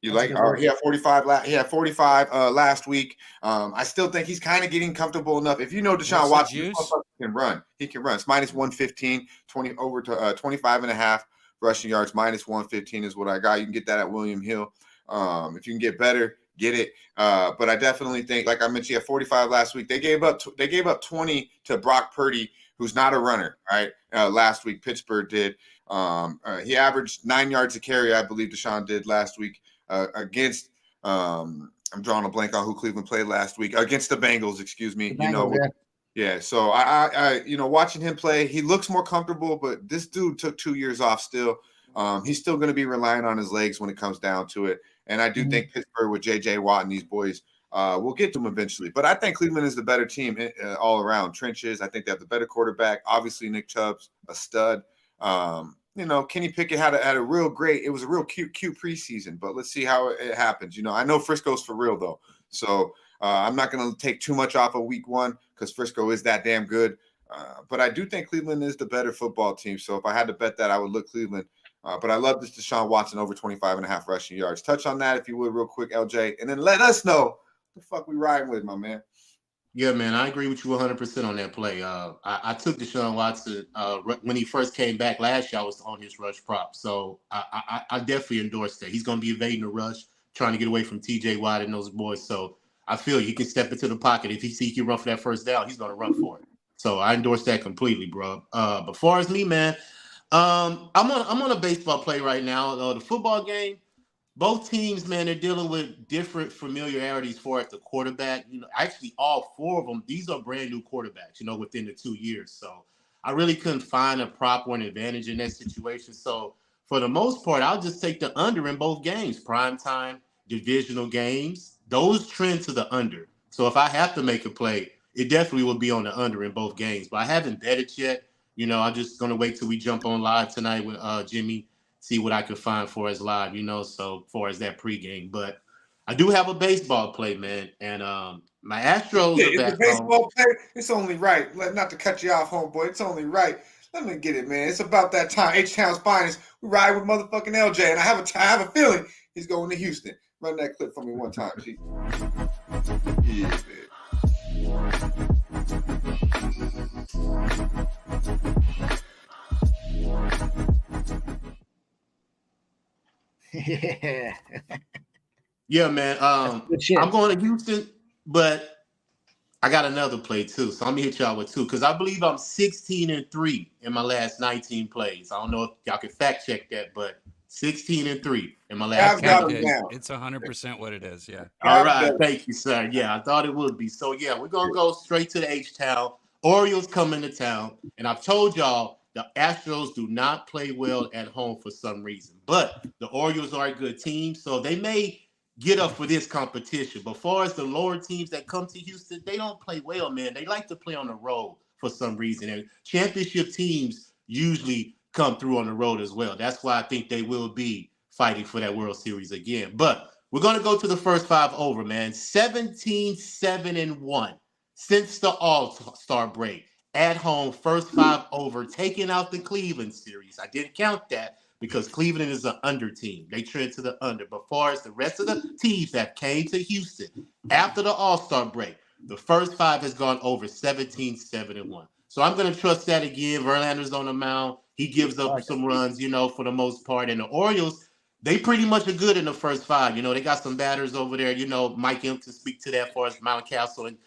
You like? He had 45. He had 45 last week. I still think he's kind of getting comfortable enough. If you know Deshaun Watson, he can run. He can run. It's minus 115, 20 over to 25.5 rushing yards minus 115 is what I got. You can get that at William Hill. If you can get better, get it. But I definitely think, like I mentioned, he had 45 last week. They gave up 20 to Brock Purdy, who's not a runner, right? Last week, Pittsburgh did. He averaged 9 yards a carry, I believe Deshaun did last week against I'm drawing a blank on who Cleveland played last week against the Bengals, excuse me. Yeah. So I watching him play, he looks more comfortable, but this dude took 2 years off still. He's still going to be relying on his legs when it comes down to it. And I do think Pittsburgh with J.J. Watt and these boys will get to him eventually. But I think Cleveland is the better team all around. Trenches, I think they have the better quarterback. Obviously, Nick Chubb's a stud. Kenny Pickett had a real great, it was a real cute preseason, but let's see how it happens. I know Frisco's for real though. So I'm not going to take too much off of week 1 because Frisco is that damn good. But I do think Cleveland is the better football team. So if I had to bet that, I would look Cleveland. But I love this Deshaun Watson over 25.5 rushing yards. Touch on that if you would real quick, LJ, and then let us know the fuck we riding with, my man. Yeah, man, I agree with you 100% on that play. I took Deshaun Watson when he first came back last year. I was on his rush prop, so I definitely endorse that. He's going to be evading the rush, trying to get away from T.J. Watt and those boys. So I feel he can step into the pocket. If he sees he can run for that first down, he's going to run for it. So I endorse that completely, bro. But far as me, man, I'm on a baseball play right now. The football game. Both teams, man, they're dealing with different familiarities for at the quarterback. Actually, all 4 of them, these are brand new quarterbacks, within the 2 years. So I really couldn't find a prop or an advantage in that situation. So for the most part, I'll just take the under in both games. Primetime, divisional games, those trend to the under. So if I have to make a play, it definitely will be on the under in both games. But I haven't betted yet. I'm just going to wait till we jump on live tonight with Jimmy. See what I can find for us live, so far as that pregame. But I do have a baseball play, man. And my Astros are back baseball play, it's only right. Not to cut you off, homeboy. It's only right. Let me get it, man. It's about that time. HTOWN's finest. We ride with motherfucking LJ. And I have a feeling he's going to Houston. Run that clip for me one time, G. Yeah, man. Yeah, man. I'm going to Houston, but I got another play too. So I'm gonna hit y'all with 2 because I believe I'm 16-3 in my last 19 plays. I don't know if y'all can fact check that, but 16-3 in my last. It's 100% what it is. Yeah. All right. Thank you, sir. Yeah, I thought it would be. So yeah, we're gonna go straight to the HTOWN. Orioles coming to town, and I've told y'all. The Astros do not play well at home for some reason, but the Orioles are a good team, so they may get up for this competition. But far as the lower teams that come to Houston, they don't play well, man. They like to play on the road for some reason, and championship teams usually come through on the road as well. That's why I think they will be fighting for that World Series again. But we're going to go to the first 5 over, man. 17-7-1 since the All-Star break. At home, first 5 over, taking out the Cleveland series. I didn't count that because Cleveland is an under team. They trend to the under. But far as the rest of the teams that came to Houston after the All-Star break, the first 5 has gone over 17-7-1. So I'm going to trust that again. Verlander's on the mound. He gives up some runs, for the most part. And the Orioles, they pretty much are good in the first 5. They got some batters over there. Mike Imp to speak to that for us, Mountcastle and,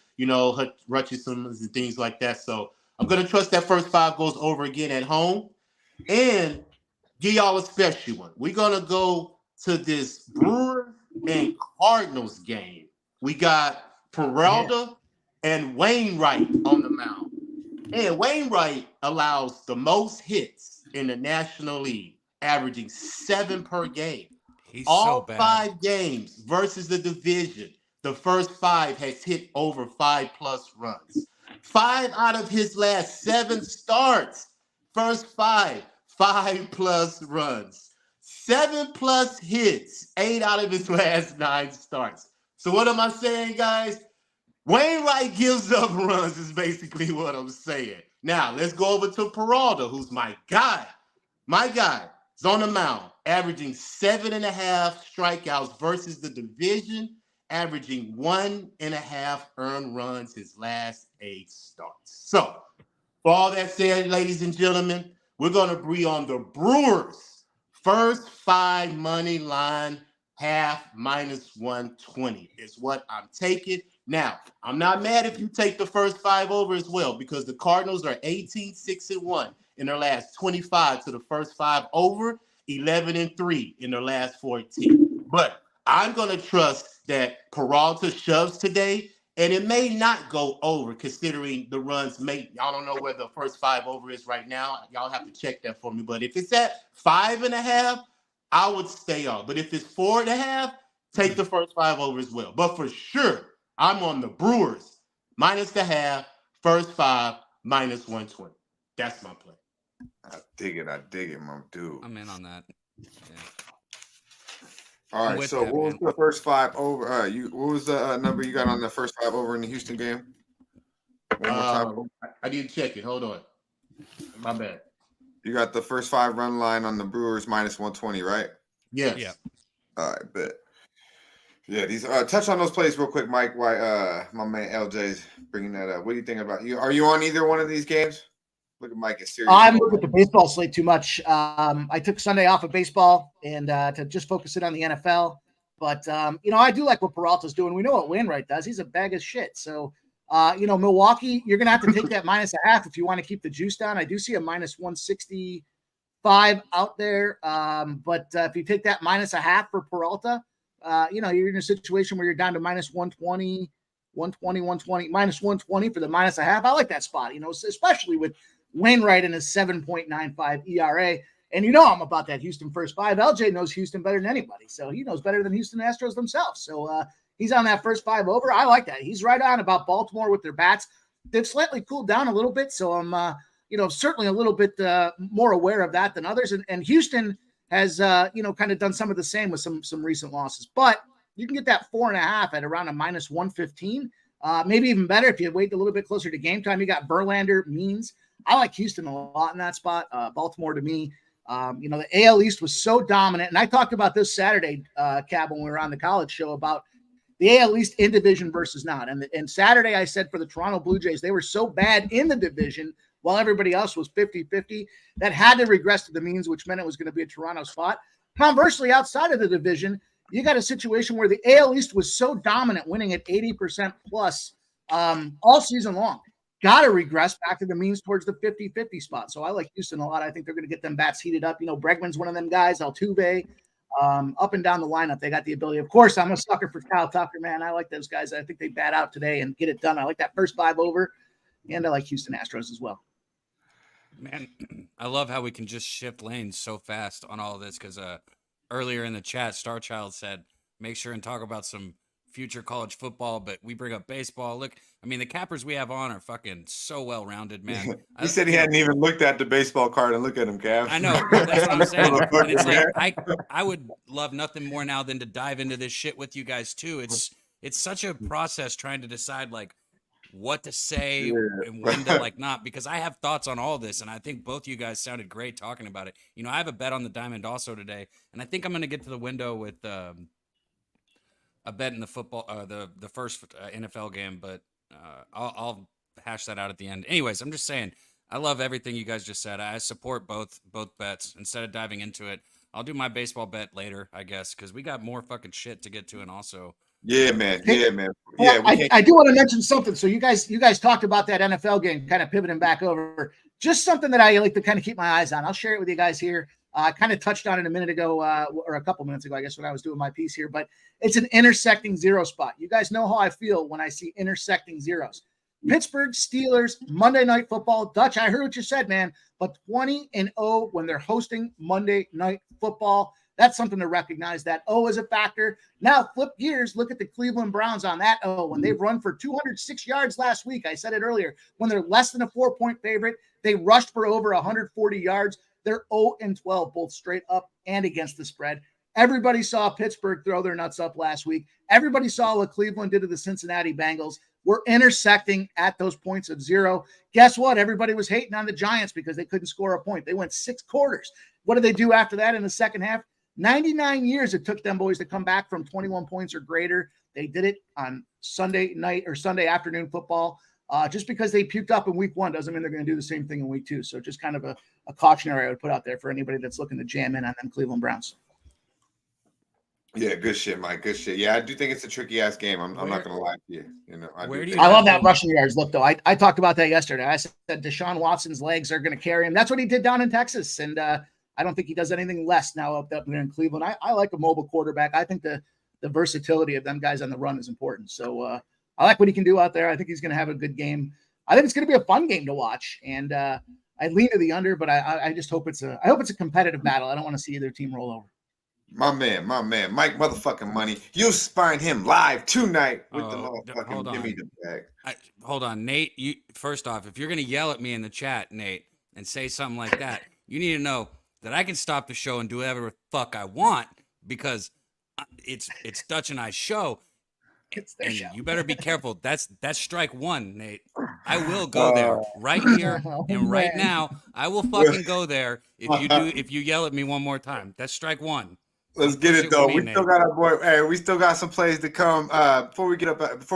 Hutchinson and things like that. So I'm going to trust that first 5 goes over again at home and give y'all a special one. We're going to go to this Brewers and Cardinals game. We got Peralta and Wainwright on the mound. And Wainwright allows the most hits in the National League, averaging 7 per game. He's all so bad. 5 games versus the division. The first 5 has hit over 5+ runs. 5 out of his last 7 starts, first 5, 5+ runs. 7+ hits, 8 out of his last 9 starts. So what am I saying, guys? Wainwright gives up runs is basically what I'm saying. Now, let's go over to Peralta, who's my guy. My guy is on the mound, averaging 7.5 strikeouts versus the division, averaging 1.5 earned runs his last 8 starts. So, for all that said, ladies and gentlemen, we're going to be on the Brewers' first 5 money line half minus 120 is what I'm taking. Now, I'm not mad if you take the first 5 over as well, because the Cardinals are 18-6-1 in their last 25 to the first 5 over, 11-3 in their last 14. But I'm going to trust that Peralta shoves today, and it may not go over considering the runs may. Y'all don't know where the first 5 over is right now. Y'all have to check that for me. But if it's at 5.5, I would stay on. But if it's 4.5, take the first 5 over as well. But for sure, I'm on the Brewers minus the half, first 5 minus 120. That's my play. I dig it, my dude. I'm in on that. Yeah. All right, so what was the first 5 over? What was the number you got on the first 5 over in the Houston game? One more time. I didn't check it. Hold on. My bad. You got the first 5 run line on the Brewers minus 120, right? Yes. Yeah. All right, bet. Yeah, these touch on those plays real quick, Mike. Why my man LJ's bringing that up? What do you think about you? Are you on either one of these games? Look at Mike. It's serious. I'm looking at the baseball slate too much. I took Sunday off of baseball and to just focus it on the NFL. But I do like what Peralta's doing. We know what Wainwright does. He's a bag of shit. So Milwaukee, you're gonna have to take that minus a half if you want to keep the juice down. I do see a minus 165 out there. But if you take that minus a half for Peralta, you're in a situation where you're down to minus 120, minus 120 for the minus a half. I like that spot, especially with Wainwright and his 7.95 ERA. And I'm about that Houston first 5. LJ knows Houston better than anybody. So he knows better than Houston Astros themselves. So he's on that first 5 over. I like that. He's right on about Baltimore with their bats. They've slightly cooled down a little bit. So I'm, certainly a little bit more aware of that than others. And Houston has, kind of done some of the same with some recent losses. But you can get that 4.5 at around a minus 115. Maybe even better if you wait a little bit closer to game time. You got Verlander, Means. I like Houston a lot in that spot. Baltimore to me, the AL East was so dominant. And I talked about this Saturday, Cab, when we were on the college show about the AL East in division versus not. And Saturday I said for the Toronto Blue Jays, they were so bad in the division while everybody else was 50-50, that had to regress to the means, which meant it was going to be a Toronto spot. Conversely, outside of the division, you got a situation where the AL East was so dominant, winning at 80% plus all season long. Got to regress back to the means towards the 50-50 spot. So I like Houston a lot. I think they're going to get them bats heated up. Bregman's one of them guys, Altuve, up and down the lineup. They got the ability. Of course, I'm a sucker for Kyle Tucker, man. I like those guys. I think they bat out today and get it done. I like that first 5 over, and I like Houston Astros as well. Man, I love how we can just shift lanes so fast on all of this because earlier in the chat, Starchild said, make sure and talk about some future college football, but we bring up baseball. Look, the cappers we have on are fucking so well-rounded, man. He said he hadn't even looked at the baseball card, and look at him, Cav. I know. That's what I'm saying. And it's like, I would love nothing more now than to dive into this shit with you guys, too. It's such a process trying to decide, like, what to say and when to not, because I have thoughts on all this, and I think both you guys sounded great talking about it. I have a bet on the Diamond also today, and I think I'm going to get to the window with a bet in the football, the first NFL game, but I'll hash that out at the end. Anyways, I'm just saying I love everything you guys just said. I support both bets. Instead of diving into it, I'll do my baseball bet later, I guess, because we got more fucking shit to get to, and also. Yeah, man. Yeah. I do want to mention something. So you guys talked about that NFL game, kind of pivoting back over. Just something that I like to kind of keep my eyes on. I'll share it with you guys here. I kind of touched on it a minute ago, or a couple minutes ago, I guess, when I was doing my piece here. But it's an intersecting zero spot. You guys know how I feel when I see intersecting zeros. Pittsburgh Steelers, Monday Night Football. Dutch, I heard what you said, man. But 20-0 when they're hosting Monday Night Football. That's something to recognize. That O is a factor. Now flip gears. Look at the Cleveland Browns on that O. When they've run for 206 yards last week, I said it earlier, when they're less than a 4-point favorite, they rushed for over 140 yards. They're 0-12, both straight up and against the spread. Everybody saw Pittsburgh throw their nuts up last week. Everybody saw what Cleveland did to the Cincinnati Bengals. We're intersecting at those points of zero. Guess what? Everybody was hating on the Giants because they couldn't score a point. They went 6 quarters. What did they do after that in the second half? 99 years it took them boys to come back from 21 points or greater. They did it on Sunday night or Sunday afternoon football. Just because they puked up in week 1 doesn't mean they're going to do the same thing in week 2. So just kind of a cautionary I would put out there for anybody that's looking to jam in on them Cleveland Browns. Yeah, good shit, Mike. Good shit. Yeah, I do think it's a tricky ass game. I'm not gonna lie to you. You know, I love that rushing yards look though. I talked about that yesterday. I said Deshaun Watson's legs are going to carry him. That's what he did down in Texas, and I don't think he does anything less now up there in Cleveland. I like a mobile quarterback. I think the versatility of them guys on the run is important. So I like what he can do out there. I think he's going to have a good game. I think it's going to be a fun game to watch, and I lean to the under, but I just hope it's a competitive battle. I don't want to see either team roll over. My man, Mike motherfucking Money. You'll find him live tonight with the motherfucking Give Me the Bag. Hold on, Nate. You first off, if you're gonna yell at me in the chat, Nate, and say something like that, you need to know that I can stop the show and do whatever the fuck I want because it's Dutch and I's show. It's their show. You better be careful. That's strike one, Nate. I will go there right here and right now. I will fucking go there if you yell at me one more time. That's strike one. Let's get it though. We still got our boy. Hey, we still got some plays to come. Before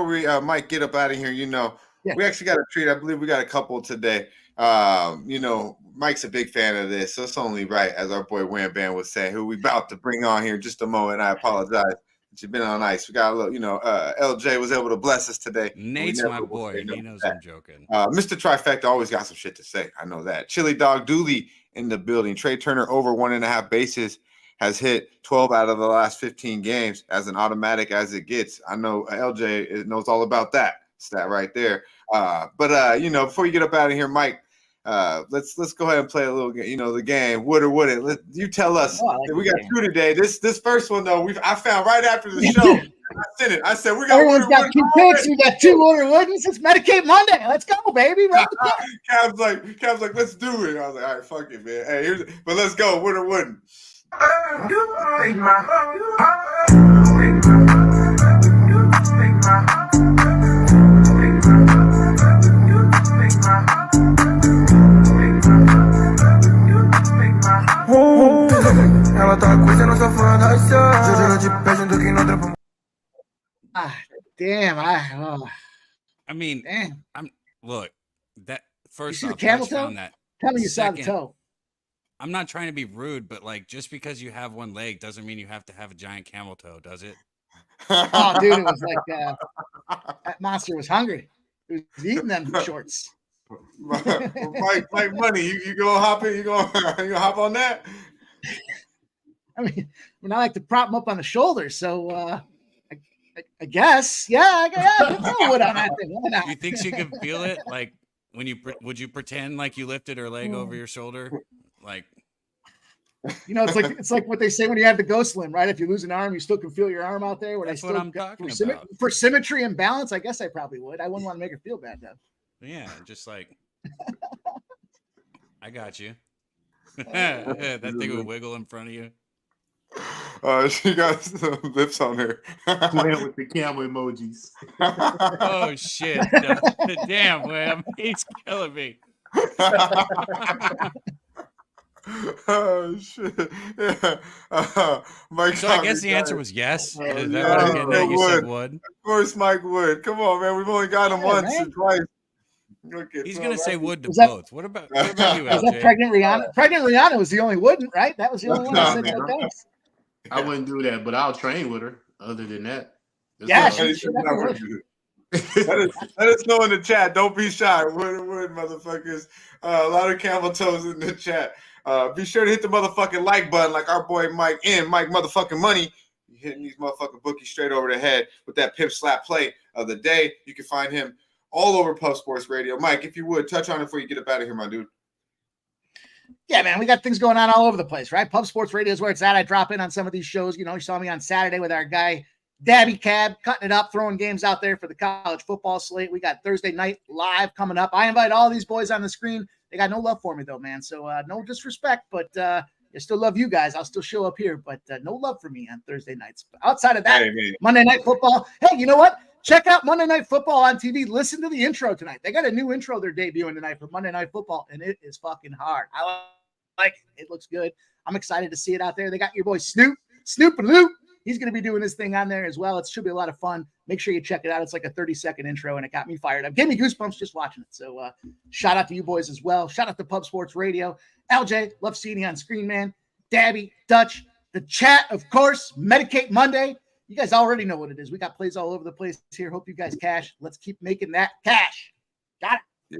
we Mike get up out of here, we actually got a treat. I believe we got a couple today. Mike's a big fan of this, so it's only right, as our boy Wham Bam was saying, who we about to bring on here in just a moment. I apologize that you've been on ice. We got a little, LJ was able to bless us today. Nate's my boy. He knows I'm joking. Mr. Trifecta always got some shit to say. I know that. Chili Dog Dooley in the building. Trey Turner over 1.5 bases. Has hit 12 out of the last 15 games as an automatic as it gets. I know LJ knows all about that stat right there. Before you get up out of here, Mike, let's go ahead and play a little, the game. Would or wouldn't? You tell us. We got two today. This first one though, I found right after the show. I sent it. I said we got. Everyone's got 2 picks. We got 2 would or wouldn't. It's Medicate Monday. Let's go, baby. Cav's like, let's do it. I was like, all right, fuck it, man. Hey, but let's go. Would or wouldn't? Ela tá curtindo sua fantasia. Juro de pedindo que não trepa. Damn. I mean, look, that first off, camel toe? Tell me you saw the toe. I'm not trying to be rude, but just because you have one leg doesn't mean you have to have a giant camel toe, does it? Oh, dude, it was like that monster was hungry. He was eating them shorts. Mike Money, you gonna hop in? You gonna hop on that? I mean, I like to prop him up on the shoulders, so I guess, I can throw wood on that thing. Why not? You think she can feel it? Like when would you pretend like you lifted her leg over your shoulder? Like, it's like what they say when you have the ghost limb, right? If you lose an arm, you still can feel your arm out there. That's what I'm talking about. For symmetry and balance, I guess I probably would. I wouldn't want to make her feel bad though. Yeah, just like I got you. That thing would wiggle in front of you. She got some lips on her. Playing with the camera emojis. Oh shit! Damn, man, he's killing me. Oh shit! Yeah. Mike. So I guess the answer was yes. Is that what I'm getting at? You said would. Of course, Mike would. Come on, man. We've only got him once or twice. Okay, he's gonna say would to both. What about you, LJ? Was that pregnant Rihanna? Pregnant Rihanna was the only wouldn't, right? That was the only one that said no thanks. I wouldn't do that, but I'll train with her. Other than that, yeah, let us know in the chat. Don't be shy. Would motherfuckers. A lot of camel toes in the chat. Be sure to hit the motherfucking like button, like our boy Mike motherfucking Money. You're hitting these motherfucking bookies straight over the head with that pimp slap play of the day. You can find him all over Puff Sports Radio. Mike, if you would touch on it before you get up out of here, my dude. Yeah, man, we got things going on all over the place, right? Pub Sports Radio is where it's at. I drop in on some of these shows. You saw me on Saturday with our guy, Daby Cab, cutting it up, throwing games out there for the college football slate. We got Thursday night live coming up. I invite all these boys on the screen. They got no love for me, though, man. So no disrespect, but I still love you guys. I'll still show up here, but no love for me on Thursday nights. But outside of that, Monday Night Football. Hey, you know what? Check out Monday Night Football on TV. Listen to the intro tonight. They got a new intro they're debuting tonight for Monday Night Football, and it is fucking hard. I like it. It looks good. I'm excited to see it out there. They got your boy Snoop and Loop. He's going to be doing his thing on there as well. It should be a lot of fun. Make sure you check it out. It's like a 30-second intro, and it got me fired up. Gave me goosebumps just watching it. So shout out to you boys as well. Shout out to Pub Sports Radio. LJ, love seeing you on screen, man. Daby, Dutch, the chat, of course. Medicate Monday. You guys already know what it is. We got plays all over the place here. Hope you guys cash. Let's keep making that cash. Got it. Yeah.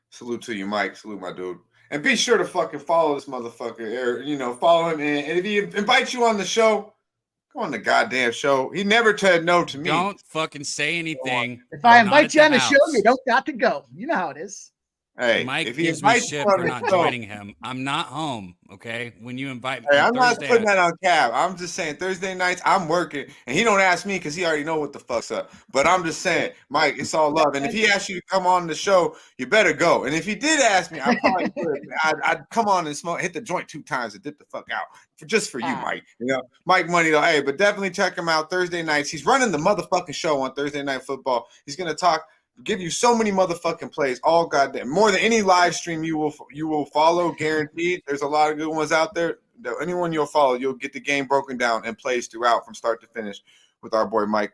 Salute to you, Mike. Salute, my dude. And be sure to fucking follow this motherfucker. Or, follow him. And if he invites you on the show, go on the goddamn show. He never said no to me. Don't fucking say anything. If I invite you on the show, you don't got to go. You know how it is. Hey, Mike if he gives me invites shit you on for the not show, joining him. I'm not home, okay? When you invite me Hey, on I'm not Thursday, putting that on Cab. I'm just saying Thursday nights I'm working, and he don't ask me because he already know what the fuck's up. But I'm just saying, Mike, it's all love. And if he asks you to come on the show, you better go. And if he did ask me, I probably would. I'd come on and hit the joint 2 times and dip the fuck out just for you, Mike. Mike Money though. Hey, but definitely check him out Thursday nights. He's running the motherfucking show on Thursday Night Football. He's gonna give you so many motherfucking plays, all goddamn, more than any live stream you will follow, guaranteed. There's a lot of good ones out there. Anyone you'll follow, you'll get the game broken down and plays throughout from start to finish with our boy Mike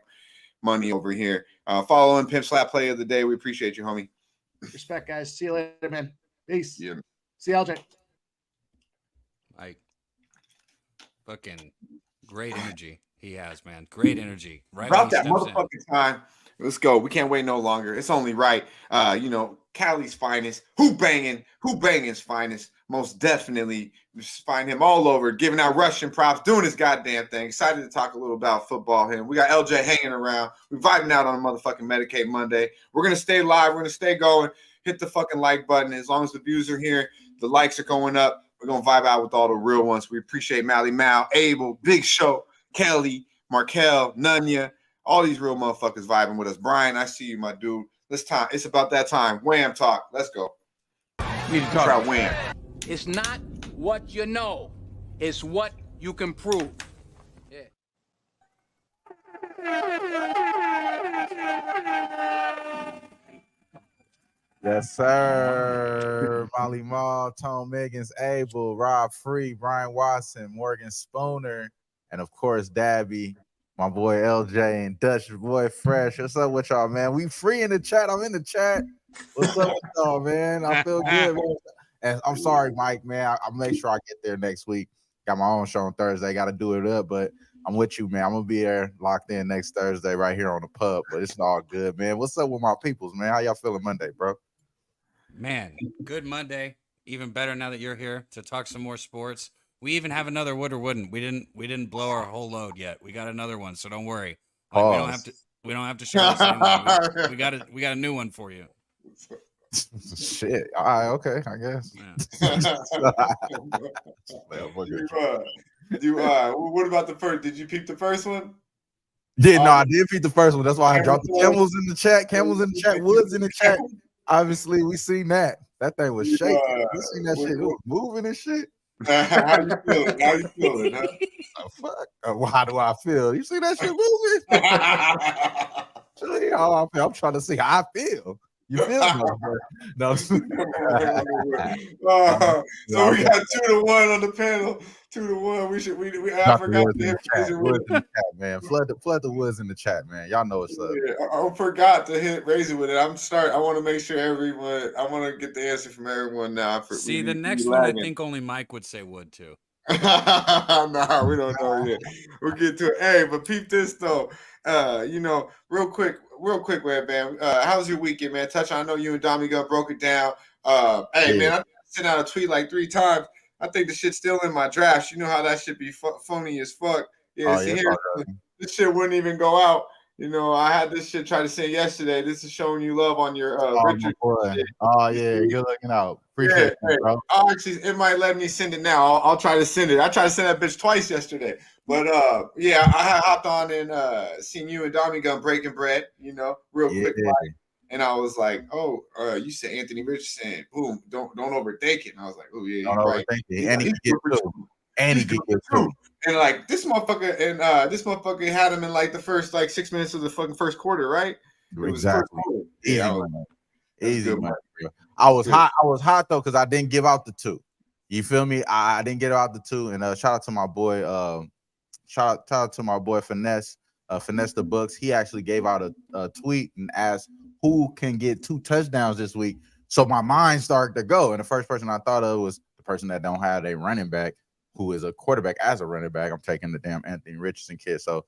Money over here. Follow him, Pimp Slap Play of the Day. We appreciate you, homie. Respect, guys. See you later, man. Peace. Yeah. See you, LJ. Mike, fucking great energy he has, man. Great energy. Right About that motherfucking time. Let's go. We can't wait no longer. It's only right. Cali's finest. Who banging's finest. Most definitely. Just find him all over, giving out Russian props, doing his goddamn thing. Excited to talk a little about football here. We got LJ hanging around. We're vibing out on a motherfucking Medicate Monday. We're going to stay live. We're going to stay going. Hit the fucking like button. As long as the views are here, the likes are going up. We're going to vibe out with all the real ones. We appreciate Mally Mal, Abel, Big Show, Kelly, Markel, Nunya. All these real motherfuckers vibing with us. Brian, I see you, my dude. It's about that time. Wham talk. Let's go. You need to talk about Wham. It's not what you know. It's what you can prove. Yeah. Yes, sir. Molly Mall, Tone Miggins, Abel, Rob Free, Brian Watson, Morgan Spooner, and of course, Dabby. My boy LJ and Dutch, Boy Fresh. What's up with y'all, man? We free in the chat. I'm in the chat. What's up with y'all, man? I feel good, man. And I'm sorry, Mike, man. I'll make sure I get there next week. Got my own show on Thursday. Got to do it up, but I'm with you, man. I'm going to be there locked in next Thursday right here on the pub, but it's all good, man. What's up with my peoples, man? How y'all feeling Monday, bro? Man, good Monday. Even better now that you're here to talk some more sports. We even have another would or wouldn't. We didn't blow our whole load yet. We got another one, so don't worry. Like, we don't have to share the same one. We got a new one for you. Shit. All right, okay, I guess. Yeah. What about the first? Did you peep the first one? Yeah, no, I did peep the first one. That's why I dropped the camels in the chat. Camels in the chat. Woods in the chat. Obviously, we seen that. That thing was shaking. We seen that shit. It was moving and shit. How you feeling? Huh? Oh, fuck. How do I feel? You see that shit moving? I'm trying to see how I feel. You feel me? No. So we got 2-1 on the panel. 2-1. I forgot to hit Razor with it. Man. Flood the woods in the chat, man. Y'all know what's up. Yeah, I forgot to hit Razor with it. I want to make sure I want to get the answer from everyone now. See, the next one, I think only Mike would say would too. Nah, we don't know yet. We'll get to it. Hey, but peep this though. Real quick, man. How's your weekend, man? Touch on. I know you and Dommy Gun broke it down. Man, I sent out a tweet like 3 times. I think the shit's still in my drafts. You know how that should be phony as fuck. Yeah, this shit wouldn't even go out. I had this shit try to send yesterday. This is showing you love on your Richard. Oh yeah, good looking out. Appreciate it, bro. Actually, it might let me send it now. I'll try to send it. I tried to send that bitch twice yesterday. But I hopped on and seen you and Dommy Gun breaking bread, real quick. And I was like, you said Anthony Richardson. Boom, don't overthink it. And I was like, oh yeah, don't right. And he get through. And he get through. And like this motherfucker had him in like the first 6 minutes of the fucking first quarter, right? Exactly. Easy money. I was hot though because I didn't give out the 2. You feel me? I didn't get out the 2. And shout out to my boy. Shout out to my boy Finesse. Finesse the Books. He actually gave out a tweet and asked who can get 2 touchdowns this week. So my mind started to go, and the first person I thought of was the person that don't have a running back. who is a quarterback as a running back. I'm taking the damn Anthony Richardson kid. So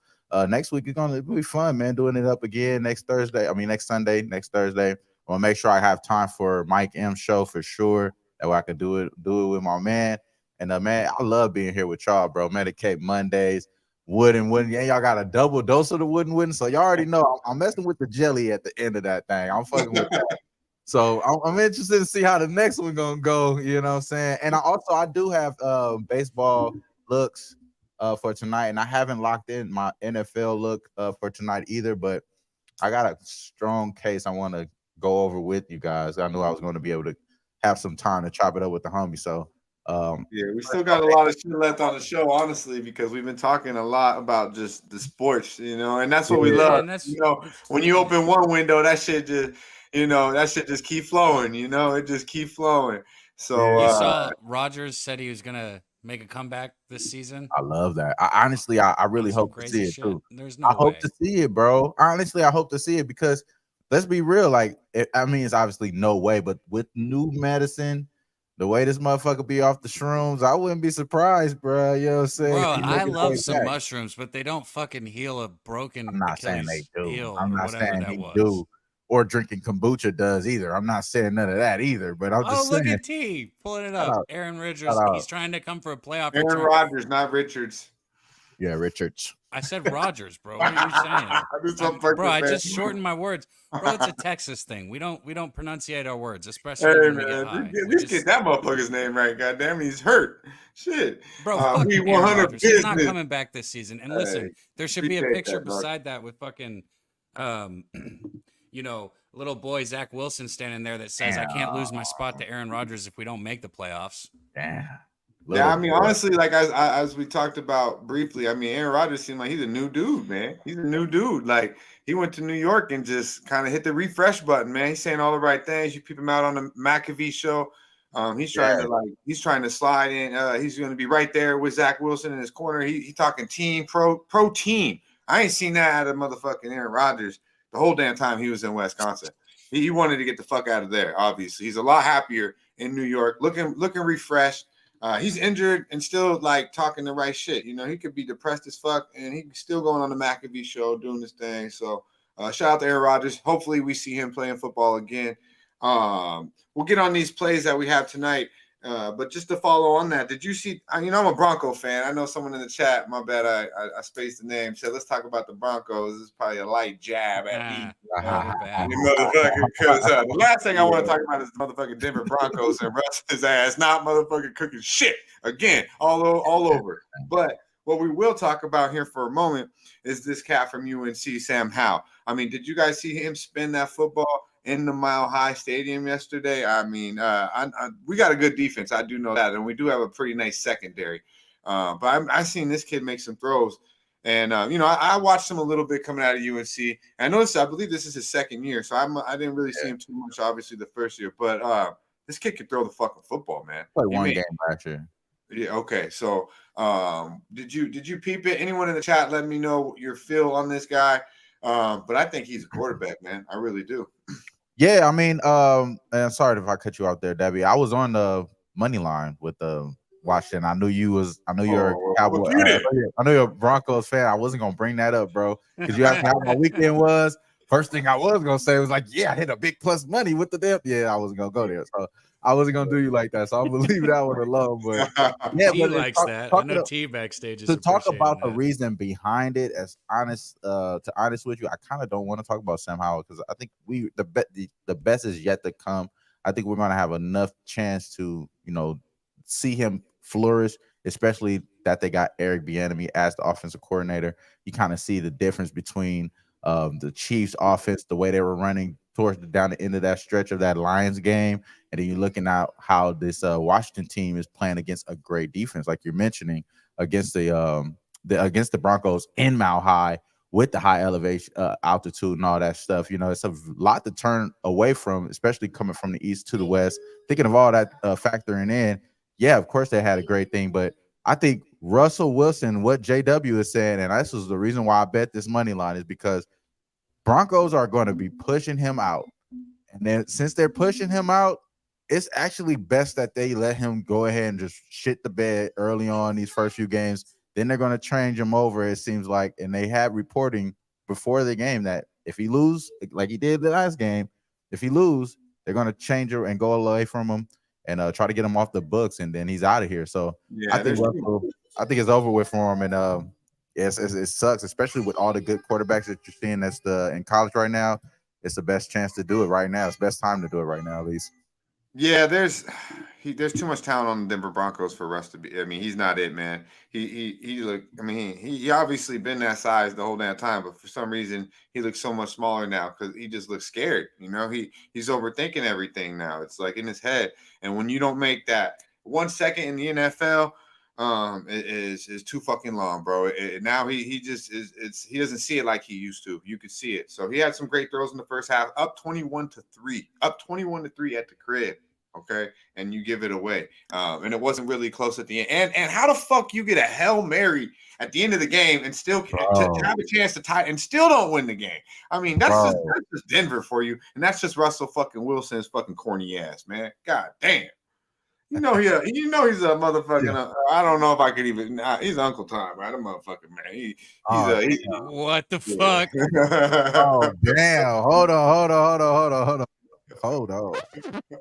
next week is gonna be fun, man. Doing it up again next Sunday, next Thursday. I'm gonna make sure I have time for Mike M show for sure. That way I can do it with my man. And man, I love being here with y'all, bro. Medicate Mondays, wooden. Yeah, y'all got a double dose of the wooden. So y'all already know I'm messing with the jelly at the end of that thing. I'm fucking with that. So I'm interested to see how the next one gonna go. You know what I'm saying? And I do have baseball looks for tonight, and I haven't locked in my NFL look for tonight either. But I got a strong case I want to go over with you guys. I knew I was going to be able to have some time to chop it up with the homie. So yeah, we still got a lot of shit left on the show, honestly, because we've been talking a lot about just the sports, and that's what we love. When you open one window, that shit just keep flowing. It just keep flowing. So you saw Rodgers said he was gonna make a comeback this season. I love that. I really hope to see it too. There's no I hope to see it, bro. Honestly, I hope to see it because let's be real. Like, it's obviously no way, but with new medicine, the way this motherfucker be off the shrooms, I wouldn't be surprised, bro. You know what I'm saying? Bro, I love some mushrooms, but they don't fucking heal a broken Achilles heel I'm or not whatever saying that they was. do. Or drinking kombucha does either. I'm not saying none of that either. But I'm just saying. Look at T pulling it up. Aaron Rodgers, he's trying to come for a playoff. Aaron Rodgers, not Richards. Yeah, Richards. I said Rodgers, bro. What are you saying? Bro, I just shortened my words. Bro, it's a Texas thing. We don't pronunciate our words, especially when we get high. At least get that motherfucker's name right. Goddamn, he's hurt. Shit, bro. Fuck we Aaron Rodgers. He's not coming back this season. And listen, there should be a picture beside that with fucking, little boy Zach Wilson standing there that says, "I can't lose my spot to Aaron Rodgers if we don't make the playoffs." Damn. Yeah, honestly, like as we talked about briefly, Aaron Rodgers seemed like he's a new dude, man. He's a new dude. Like, he went to New York and just kind of hit the refresh button, man. He's saying all the right things. You peep him out on the McAfee show. He's trying to slide in. He's going to be right there with Zach Wilson in his corner. He talking team, pro team. I ain't seen that out of motherfucking Aaron Rodgers the whole damn time he was in Wisconsin. He wanted to get the fuck out of there. Obviously, he's a lot happier in New York, looking refreshed. He's injured and still like talking the right shit. He could be depressed as fuck and he's still going on the McAfee show doing this thing. So shout out to Aaron Rodgers. Hopefully we see him playing football again. We'll get on these plays that we have tonight. But just to follow on that, did you see? I'm a Bronco fan. I know someone in the chat. My bad, I spaced the name. Said let's talk about the Broncos. This is probably a light jab at me, motherfucker. Because the last thing I want to talk about is the motherfucking Denver Broncos and Russ his ass, not motherfucking cooking shit again all over. But what we will talk about here for a moment is this cat from UNC, Sam Howell. Did you guys see him spin that football in the Mile High Stadium yesterday? We got a good defense. I do know that. And we do have a pretty nice secondary. But I seen this kid make some throws. And, I watched him a little bit coming out of UNC. And I believe this is his second year. So I didn't really see him too much, obviously, the first year. But this kid could throw the fucking football, man. Played one game last year. Yeah, okay. So did you peep it? Anyone in the chat, let me know your feel on this guy. But I think he's a quarterback, man. I really do. Yeah, and sorry if I cut you out there, Debbie. I was on the money line with Washington. I knew you're a Cowboy. I know you're a Broncos fan. I wasn't gonna bring that up, bro, because you asked me how my weekend was. First thing I was gonna say was like, yeah, I hit a big plus money with the damn. Yeah, I wasn't gonna go there, so I wasn't gonna do you like that. So I'm gonna leave that one alone. But yeah, T likes that. I know T backstage is to talk about the reason behind it. To honest with you, I kind of don't want to talk about Sam Howell because I think the best is yet to come. I think we're gonna have enough chance to see him flourish, especially that they got Eric Bieniemy as the offensive coordinator. You kind of see the difference between the Chiefs offense, the way they were running down the end of that stretch of that Lions game, and then you're looking at how this Washington team is playing against a great defense, like you're mentioning, against the Broncos in Mile High with the high elevation, altitude, and all that stuff. It's a lot to turn away from, especially coming from the east to the west. Thinking of all that factoring in, yeah, of course they had a great thing, but I think Russell Wilson, what JW is saying, and this is the reason why I bet this money line, is because Broncos are going to be pushing him out. And then since they're pushing him out, it's actually best that they let him go ahead and just shit the bed early on these first few games. Then they're going to change him over, it seems like. And they had reporting before the game that if he lose, like he did the last game, if he lose, they're going to change him and go away from him and try to get him off the books, and then he's out of here. So I think it's over with for him. And yes, it sucks, especially with all the good quarterbacks that you're seeing in college right now. It's the best chance to do it right now. It's the best time to do it right now, at least. Yeah, there's too much talent on the Denver Broncos for Russ to be. I mean, he's not it, man. He look. I mean, he obviously been that size the whole damn time, but for some reason he looks so much smaller now because he just looks scared. You know, he's overthinking everything now. It's like in his head, and when you don't make that 1 second in the NFL, it is too fucking long, bro. Now he just is. He doesn't see it like he used to. You could see it. So he had some great throws in the first half, up 21-3, up 21-3 at the crib. Okay, and you give it away, and it wasn't really close at the end. And how the fuck you get a Hail Mary at the end of the game and still to have a chance to tie and still don't win the game? I mean, that's just Denver for you, and that's just Russell fucking Wilson's fucking corny ass, man. God damn. He's a motherfucking. I don't know if I could even. He's Uncle Tom, right? A motherfucking man. What the fuck? Oh damn! Hold on.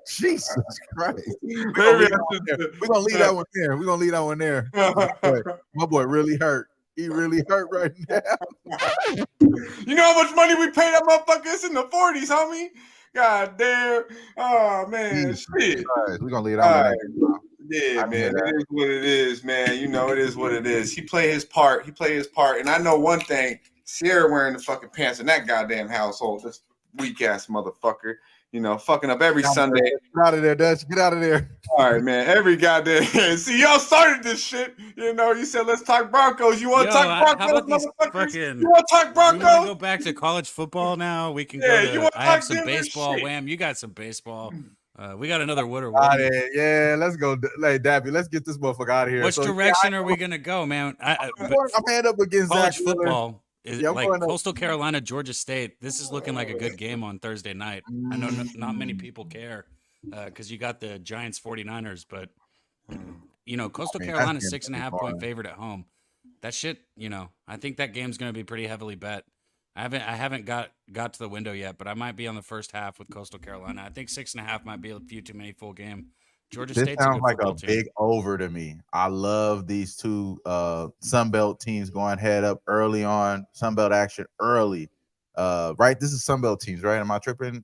Jesus Christ. We're gonna leave that one there. My boy really hurt. He really hurt right now. You know how much money we paid that motherfucker? It's in the 40s, homie. God damn. Oh man. Shit. We're gonna leave that one there. Yeah, man. It is what it is, man. You know, it is what it is. He played his part. And I know one thing. Sierra wearing the fucking pants in that goddamn household. This weak ass motherfucker. You know, fucking up every Sunday. Get out of there, Dutch. Get out of there. All right, man. Every goddamn. See, y'all started this shit. You know, you said let's talk Broncos. You want to talk Broncos, motherfuckers? You want to talk Broncos? We want to go back to college football now. We can go. I have some baseball. Shit. Wham, you got some baseball. We got another Woodard. Yeah, let's go. Hey, Dappy, let's get this motherfucker out of here. Which direction are we gonna go, man? I'm head up against college football. Coastal Carolina, Georgia State. This is looking like a good game on Thursday night. I know not many people care because you got the Giants 49ers, but you know, Coastal Carolina 6.5 point favorite at home. That shit, you know, I think that game's going to be pretty heavily bet. I haven't got to the window yet, but I might be on the first half with Coastal Carolina. I think 6.5 might be a few too many full game. Georgia State's sounds like a big over to me. I love these two Sunbelt teams going head up early on. Sunbelt action early. Right? This is Sunbelt teams, right? Am I tripping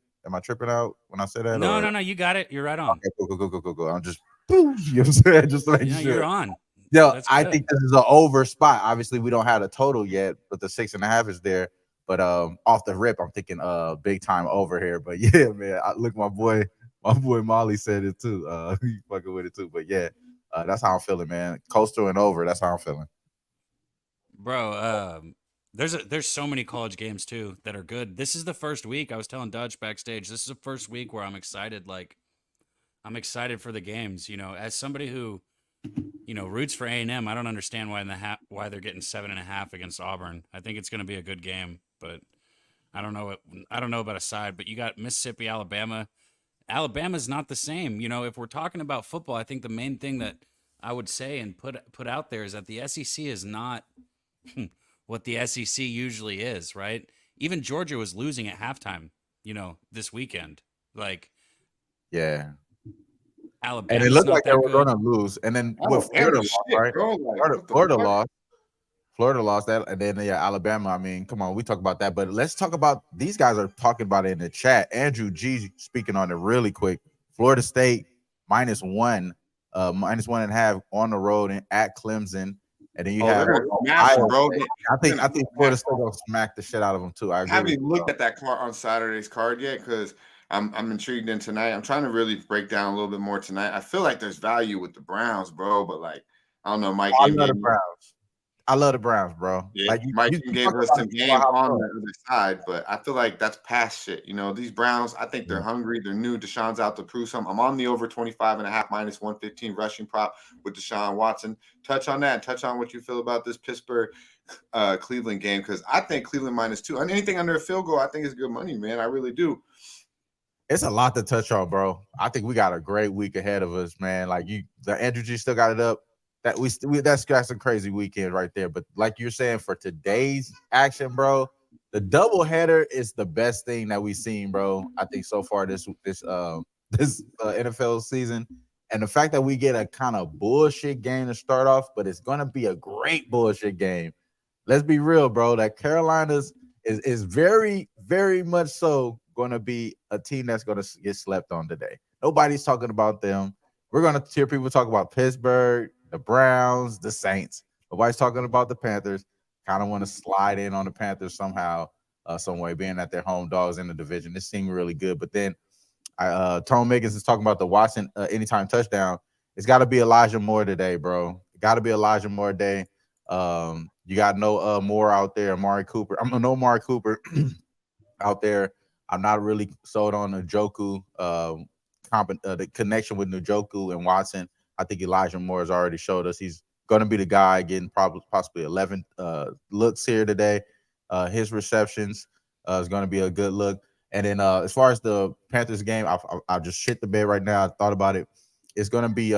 out when I say that? No. You got it. You're right on. Okay, cool. I'm just, you know what I'm saying? Just to make sure. You're on. Yeah, I think this is an over spot. Obviously, we don't have a total yet, but the 6.5 is there. But off the rip, I'm thinking big time over here. But yeah, man, look, my boy Molly said it too. He fucking with it too. But yeah, that's how I'm feeling, man. Coastal and over. That's how I'm feeling, bro. There's so many college games too that are good. This is the first week. I was telling Dutch backstage. This is the first week where I'm excited. Like, I'm excited for the games. You know, as somebody who, you know, roots for A&M, I don't understand why they're getting 7.5 against Auburn. I think it's going to be a good game, but I don't know about a side. But you got Mississippi, Alabama. Alabama's not the same. You know, if we're talking about football, I think the main thing that I would say and put out there is that the SEC is not what the SEC usually is, right? Even Georgia was losing at halftime, you know, this weekend. Like, yeah. Alabama. And it looked like they were going to lose. And then Florida lost, right? Florida lost that. And then, yeah, Alabama. I mean, come on, we talk about that. But let's talk about, these guys are talking about it in the chat. Andrew G speaking on it really quick. Florida State -1, -1.5 on the road and at Clemson. And then you have Iowa, bro. I think Florida State gonna smack the shit out of them too. I haven't even looked at that card on Saturday's card yet because I'm intrigued in tonight. I'm trying to really break down a little bit more tonight. I feel like there's value with the Browns, bro, but like I don't know, Mike. I love the Browns. I love the Browns, bro. Yeah, like Mike gave us some game on the other side, but I feel like that's past shit. You know, these Browns, I think they're hungry. They're new. Deshaun's out to prove something. I'm on the over 25.5 -115 rushing prop with Deshaun Watson. Touch on that. Touch on what you feel about this Pittsburgh Cleveland game because I think Cleveland -2. Anything under a field goal, I think is good money, man. I really do. It's a lot to touch on, bro. I think we got a great week ahead of us, man. Like the energy still got it up. That's a crazy weekend right there. But like you're saying, for today's action, bro, the doubleheader is the best thing that we've seen, bro. I think so far this NFL season, and the fact that we get a kind of bullshit game to start off, but it's gonna be a great bullshit game. Let's be real, bro. That Carolina's is very, very much so going to be a team that's going to get slept on today. Nobody's talking about them. We're going to hear people talk about Pittsburgh, the Browns, the Saints. Nobody's talking about the Panthers. Kind of want to slide in on the Panthers somehow, some way, being that they're home dogs in the division. This seemed really good. But then Tone Miggins is talking about the Watson anytime touchdown. It's got to be Elijah Moore today, bro. Got to be Elijah Moore day. You got no Moore out there, Amari Cooper. I'm no Amari Cooper out there. I'm not really sold on Njoku, the connection with Njoku and Watson. I think Elijah Moore has already showed us he's going to be the guy getting possibly 11 looks here today. His receptions is going to be a good look. And then as far as the Panthers game, I just shit the bed right now. I thought about it. It's going to be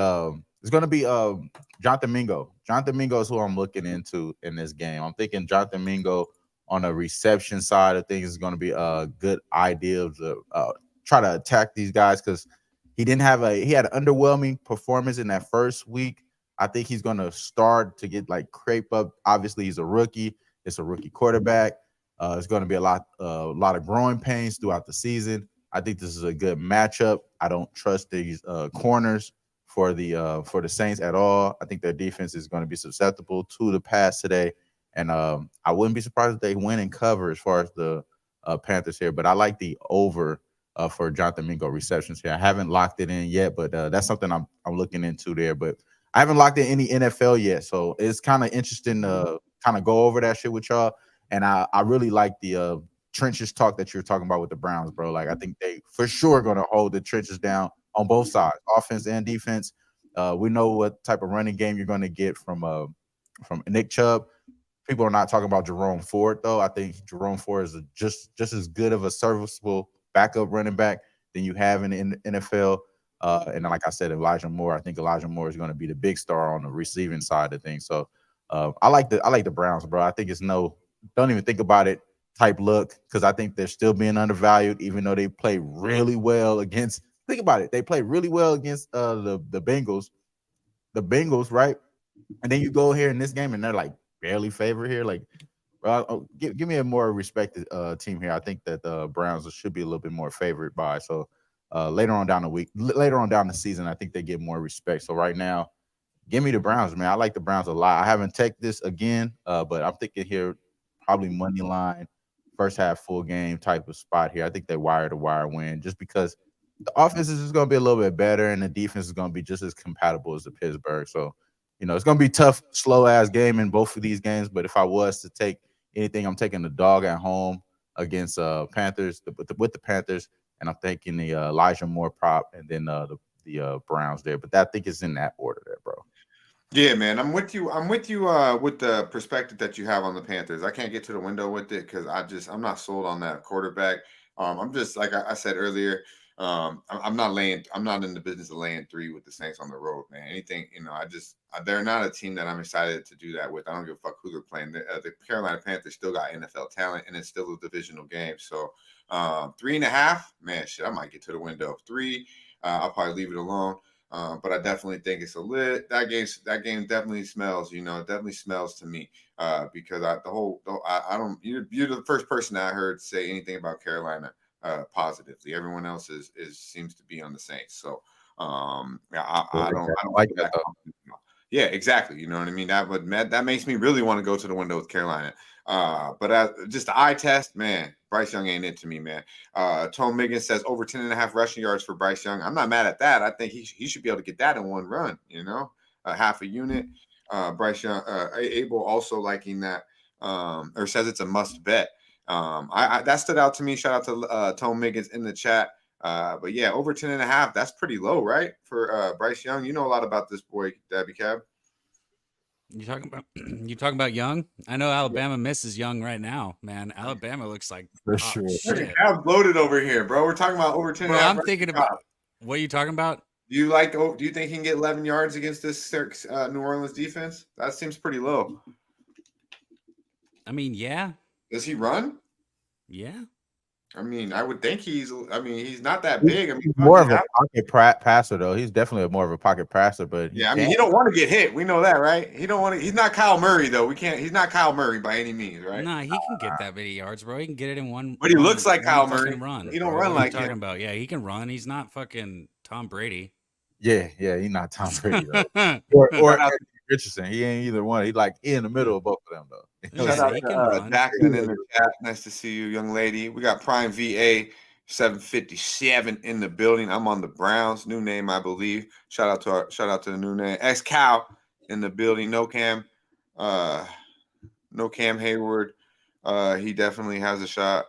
Jonathan Mingo. Jonathan Mingo is who I'm looking into in this game. I'm thinking Jonathan Mingo on a reception side of things is going to be a good idea to try to attack these guys, because he had an underwhelming performance in that first week. I think he's going to start to get creep up. Obviously, he's a rookie. It's a rookie quarterback. It's going to be a lot of growing pains throughout the season. I think this is a good matchup. I don't trust these corners for the Saints at all. I think their defense is going to be susceptible to the pass today, and I wouldn't be surprised if they win and cover as far as the Panthers here. But I like the over for Jonathan Mingo receptions here. I haven't locked it in yet, but that's something I'm looking into there. But I haven't locked in any NFL yet, so it's kind of interesting to kind of go over that shit with y'all. And I really like the trenches talk that you're talking about with the Browns, bro. Like, I think they for sure going to hold the trenches down on both sides, offense and defense. We know what type of running game you're going to get from Nick Chubb. People are not talking about Jerome Ford, though. I think Jerome Ford is just as good of a serviceable backup running back than you have in the NFL. And like I said, Elijah Moore, I think Elijah Moore is going to be the big star on the receiving side of things. So I like the Browns, bro. I think it's don't even think about it type look, because I think they're still being undervalued, even though they play really well against. Think about it. They play really well against the Bengals. The Bengals, right? And then you go here in this game and they're like barely favored here. Like, give me a more respected team here. I think that the Browns should be a little bit more favored by. So later on down the season, I think they get more respect. So right now, give me the Browns, man. I like the Browns a lot. I haven't checked this again, but I'm thinking here probably money line, first half full game type of spot here. I think they wire to wire win, just because the offense is just going to be a little bit better and the defense is going to be just as compatible as the Pittsburgh. So, it's going to be tough, slow-ass game in both of these games. But if I was to take anything, I'm taking the dog at home against Panthers, with the Panthers, and I'm taking the Elijah Moore prop and then the Browns there. But I think it's in that order there, bro. Yeah, man, I'm with you. with the perspective that you have on the Panthers. I can't get to the window with it because I'm not sold on that quarterback. I'm just, like I said earlier, I'm not in the business of laying 3 with the Saints on the road, man. Anything, they're not a team that I'm excited to do that with. I don't give a fuck who they're playing. The Carolina Panthers still got NFL talent, and it's still a divisional game. So 3.5, man, shit, I might get to the window. 3, I'll probably leave it alone. But I definitely think it's that game definitely smells, it definitely smells to me, because you're the first person I heard say anything about Carolina positively. Everyone else seems to be on the Saints. So I don't like that. Yeah, exactly. You know what I mean? That makes me really want to go to the window with Carolina. But just the eye test, man, Bryce Young ain't it to me, man. Tone Miggins says over 10.5 rushing yards for Bryce Young. I'm not mad at that. I think he should be able to get that in one run, half a unit. Bryce Young, Abel also liking that, or says it's a must bet. That stood out to me. Shout out to Tone Miggins in the chat. But yeah, over 10.5, that's pretty low, right? For Bryce Young. You know a lot about this boy, Daby Cab. You talking about Young? I know Alabama misses Young right now, man. Alabama looks like For hot sure. shit. I'm bloated over here, bro. We're talking about over 10. Bro, I'm thinking about what are you talking about? Do you think he can get 11 yards against this New Orleans defense? That seems pretty low. I mean, yeah. Does he run? Yeah. I mean, I would think he's not that big. I mean, He's more of a pocket passer, though. He's definitely more of a pocket passer, but yeah, I mean, he don't want to get hit. We know that, right? He don't want to. He's not Kyle Murray, though. He's not Kyle Murray by any means, right? Nah, he can get that many yards, bro. He can get it in one. But he looks like Kyle fucking Murray. Run. He don't bro. run What are like you talking him. about. Yeah, he can run. He's not fucking Tom Brady. Yeah, he's not Tom Brady, though. or Richardson. He ain't either one. He's in the middle of both of them, though. Shout out to Jacqueline in the chat. Nice to see you, young lady. We got Prime VA 757 in the building. I'm on the Browns. New name, I believe. Shout out to the new name. X Cow in the building. No Cam Hayward. He definitely has a shot.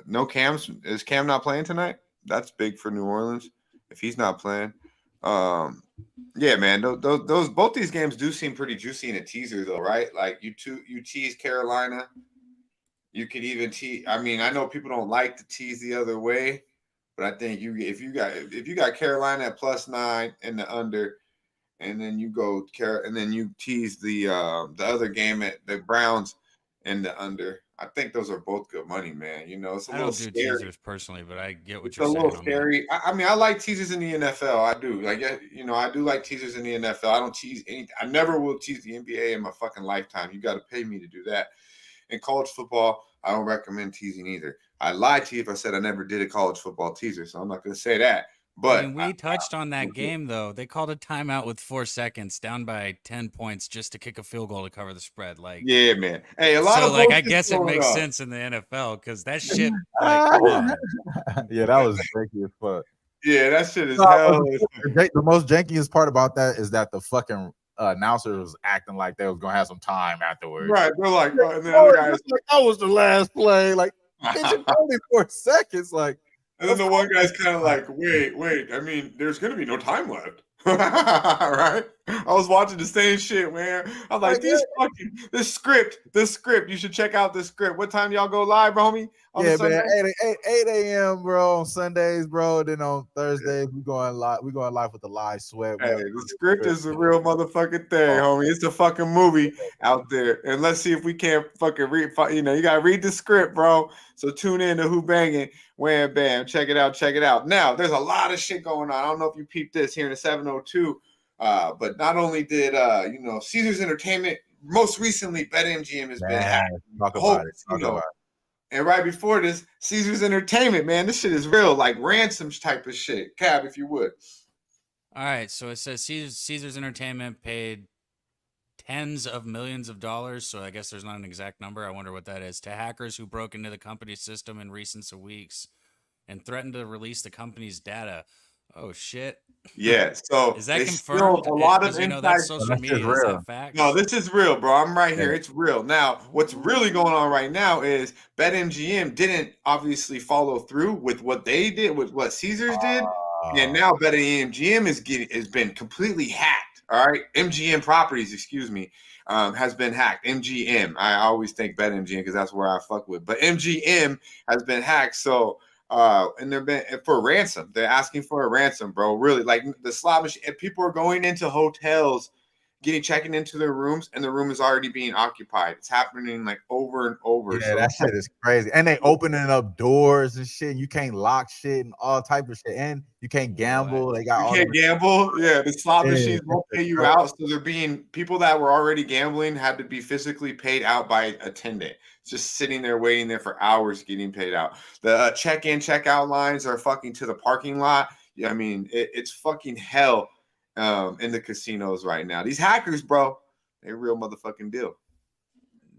No Cam's. Is Cam not playing tonight? That's big for New Orleans if he's not playing. Yeah, man. Those both these games do seem pretty juicy in a teaser, though, right? Like you tease Carolina. You could even tease. I mean, I know people don't like to tease the other way, but I think if you got Carolina at +9 in the under, and then you tease the other game at the Browns in the under. I think those are both good money, man. You know, it's a little do scary. teasers personally, but I get what It's you're a saying. little scary. I mean, I like teasers in the NFL. I do. Like, I do like teasers in the NFL. I don't tease anything. I never will tease the NBA in my fucking lifetime. You got to pay me to do that. In college football, I don't recommend teasing either. I lied to you if I said I never did a college football teaser, so I'm not going to say that. But I mean, we touched on that game, though. They called a timeout with 4 seconds, down by 10 points, just to kick a field goal to cover the spread. Like, yeah, man. Hey, a lot of I guess it makes sense in the NFL because that shit. Like, come on. Yeah, that was janky as fuck. Yeah, that shit is hell. The most jankiest part about that is that the fucking announcer was acting like they was gonna have some time afterwards. Right, they're like, and the other guys, that was the last play. Like, it's only 4 seconds. Like. And then the one guy's kind of like, wait. I mean, there's going to be no time left. Right? I was watching the same shit, man. I'm like, this script. You should check out this script. What time y'all go live, homie? Yeah, man. 8 a.m., bro, on Sundays, bro. Then on Thursdays, we going live. We going live with the live sweat. Hey, the script is a real motherfucking thing, homie. It's a fucking movie out there. And let's see if we can't fucking read. You know, you got to read the script, bro. So tune in to Who Banging, Wham Bam. Check it out. Now, there's a lot of shit going on. I don't know if you peeped this here in the 702. But not only did Caesars Entertainment, most recently BetMGM has been hacked. Talk about it. And right before this, Caesars Entertainment, man, this shit is real, like ransom type of shit. Cab, if you would. All right, so it says Caesars Entertainment paid tens of millions of dollars, so I guess there's not an exact number. I wonder what that is, to hackers who broke into the company's system in recent weeks and threatened to release the company's data. Oh shit! Yeah, so is that confirmed? A lot of that's social media. Is that fact? No, this is real, bro. I'm right here. It's real. Now, what's really going on right now is BetMGM didn't obviously follow through with what they did, with what Caesars did, and now BetMGM has been completely hacked. All right, MGM Properties, excuse me, has been hacked. MGM. I always think BetMGM because that's where I fuck with, but MGM has been hacked. So. And they're been for ransom. They're asking for a ransom, bro. Really, like the slot machine. People are going into hotels, checking into their rooms, and the room is already being occupied. It's happening like over and over. Yeah, that shit is crazy. And they opening up doors and shit. You can't lock shit and all type of shit. And you can't gamble. They got you can't gamble. Yeah, the slot machines won't pay you out. So they're being people that were already gambling had to be physically paid out by attendant. Just sitting there waiting there for hours getting paid out. The check-in, check-out lines are fucking to the parking lot. Yeah, I mean, it's fucking hell in the casinos right now. These hackers, bro, they real motherfucking deal.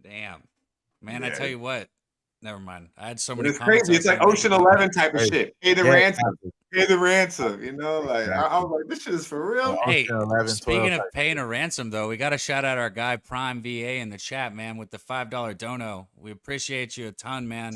Damn. Man, yeah. I tell you what. Never mind. I had so many It's crazy. It's like Ocean 11 type of shit. Pay the ransom. Pay the ransom. You know, like I was like, this shit is for real. Hey, speaking of paying a ransom, though, we got to shout out our guy Prime VA in the chat, man, with the $5 dono. We appreciate you a ton, man.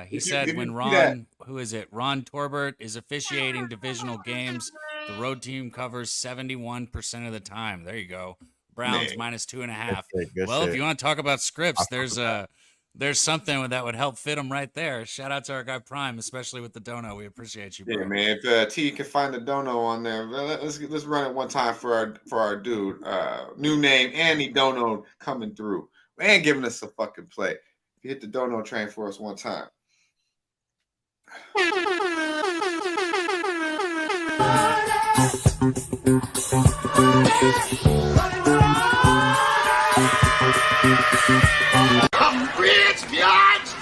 He said when Ron, who is it? Ron Torbert is officiating divisional games, the road team covers 71% of the time. There you go. Browns Man. minus 2.5. Good Well, shit. if you want to talk about scripts, there's something that would help fit them right there. Shout out to our guy Prime, especially with the dono. We appreciate you, bro. Yeah, man. If T can find the dono on there, let's run it one time for our dude. New name, Andy Dono coming through and giving us a fucking play. If you hit the dono train for us one time. I'm rich, bitch!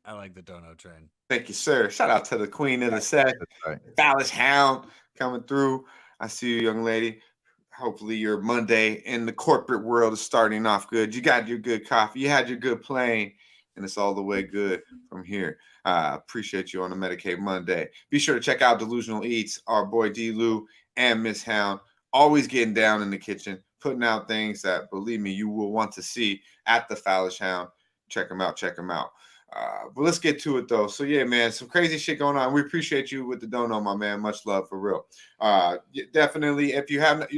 I like the dono train. Thank you, sir. Shout out to the queen of the set, HTOWN coming through. I see you, young lady. Hopefully your Monday in the corporate world is starting off good. You got your good coffee. You had your good plane, and it's all the way good from here. Appreciate you on the Medicate Monday. Be sure to check out Delusional Eats, our boy D-Lou and Miss Hound. Always getting down in the kitchen, putting out things that, believe me, you will want to see at the Phallus Hound. Check them out. Check them out. But let's get to it, though. So, yeah, man, some crazy shit going on. We appreciate you with the dono, my man. Much love, for real. Definitely, if you haven't,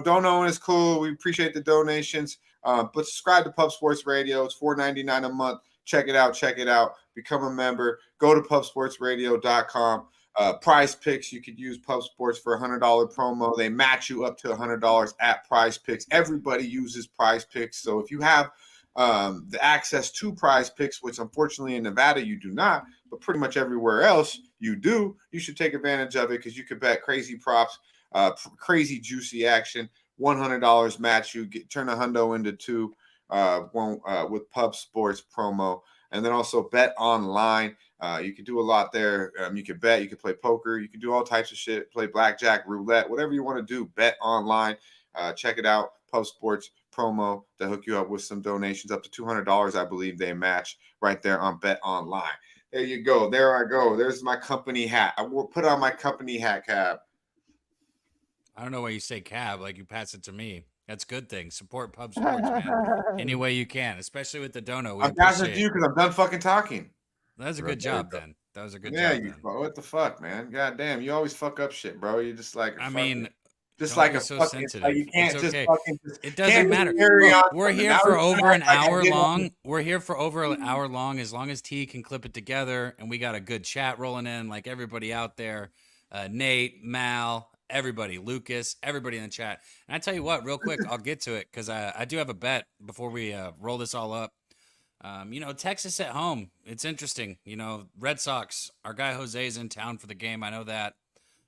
dono is cool. We appreciate the donations. But subscribe to Pub Sports Radio. It's $4.99 a month. Check it out. Check it out. Become a member. Go to pubsportsradio.com. Prize Picks, you could use Pub Sports for a $100 promo. They match you up to $100 at Prize Picks. Everybody uses Prize Picks. So if you have the access to Prize Picks, which unfortunately in Nevada you do not, but pretty much everywhere else you do, you should take advantage of it because you could bet crazy props, crazy juicy action. $100 match you, turn a hundo into two with Pub Sports promo. And then also bet online. You can do a lot there. You can bet, you can play poker, you can do all types of shit, play blackjack, roulette, whatever you want to do, bet online. Check it out. Pub Sports promo to hook you up with some donations up to $200. I believe they match right there on Bet Online. There you go. There I go. There's my company hat. I will put on my company hat, Cab. I don't know why you say Cab like you pass it to me. That's a good thing. Support Pub Sports, man. Any way you can, especially with the dono. I'm passing to you because I'm done fucking talking. That was a good job, then. That was a good job. Yeah, what the fuck, man? God damn, you always fuck up shit, bro. You just like. I mean. Just Don't like be a so fucking, sensitive. like you can't It's just okay. fucking. It doesn't matter. Look, we're here for over an hour long. We're here for over an hour long. As long as T can clip it together, and we got a good chat rolling in, like everybody out there, Nate, Mal, everybody, Lucas, everybody in the chat. And I tell you what, real quick, I'll get to it because I do have a bet before we roll this all up. Texas at home. It's interesting. Red Sox. Our guy Jose is in town for the game. I know that.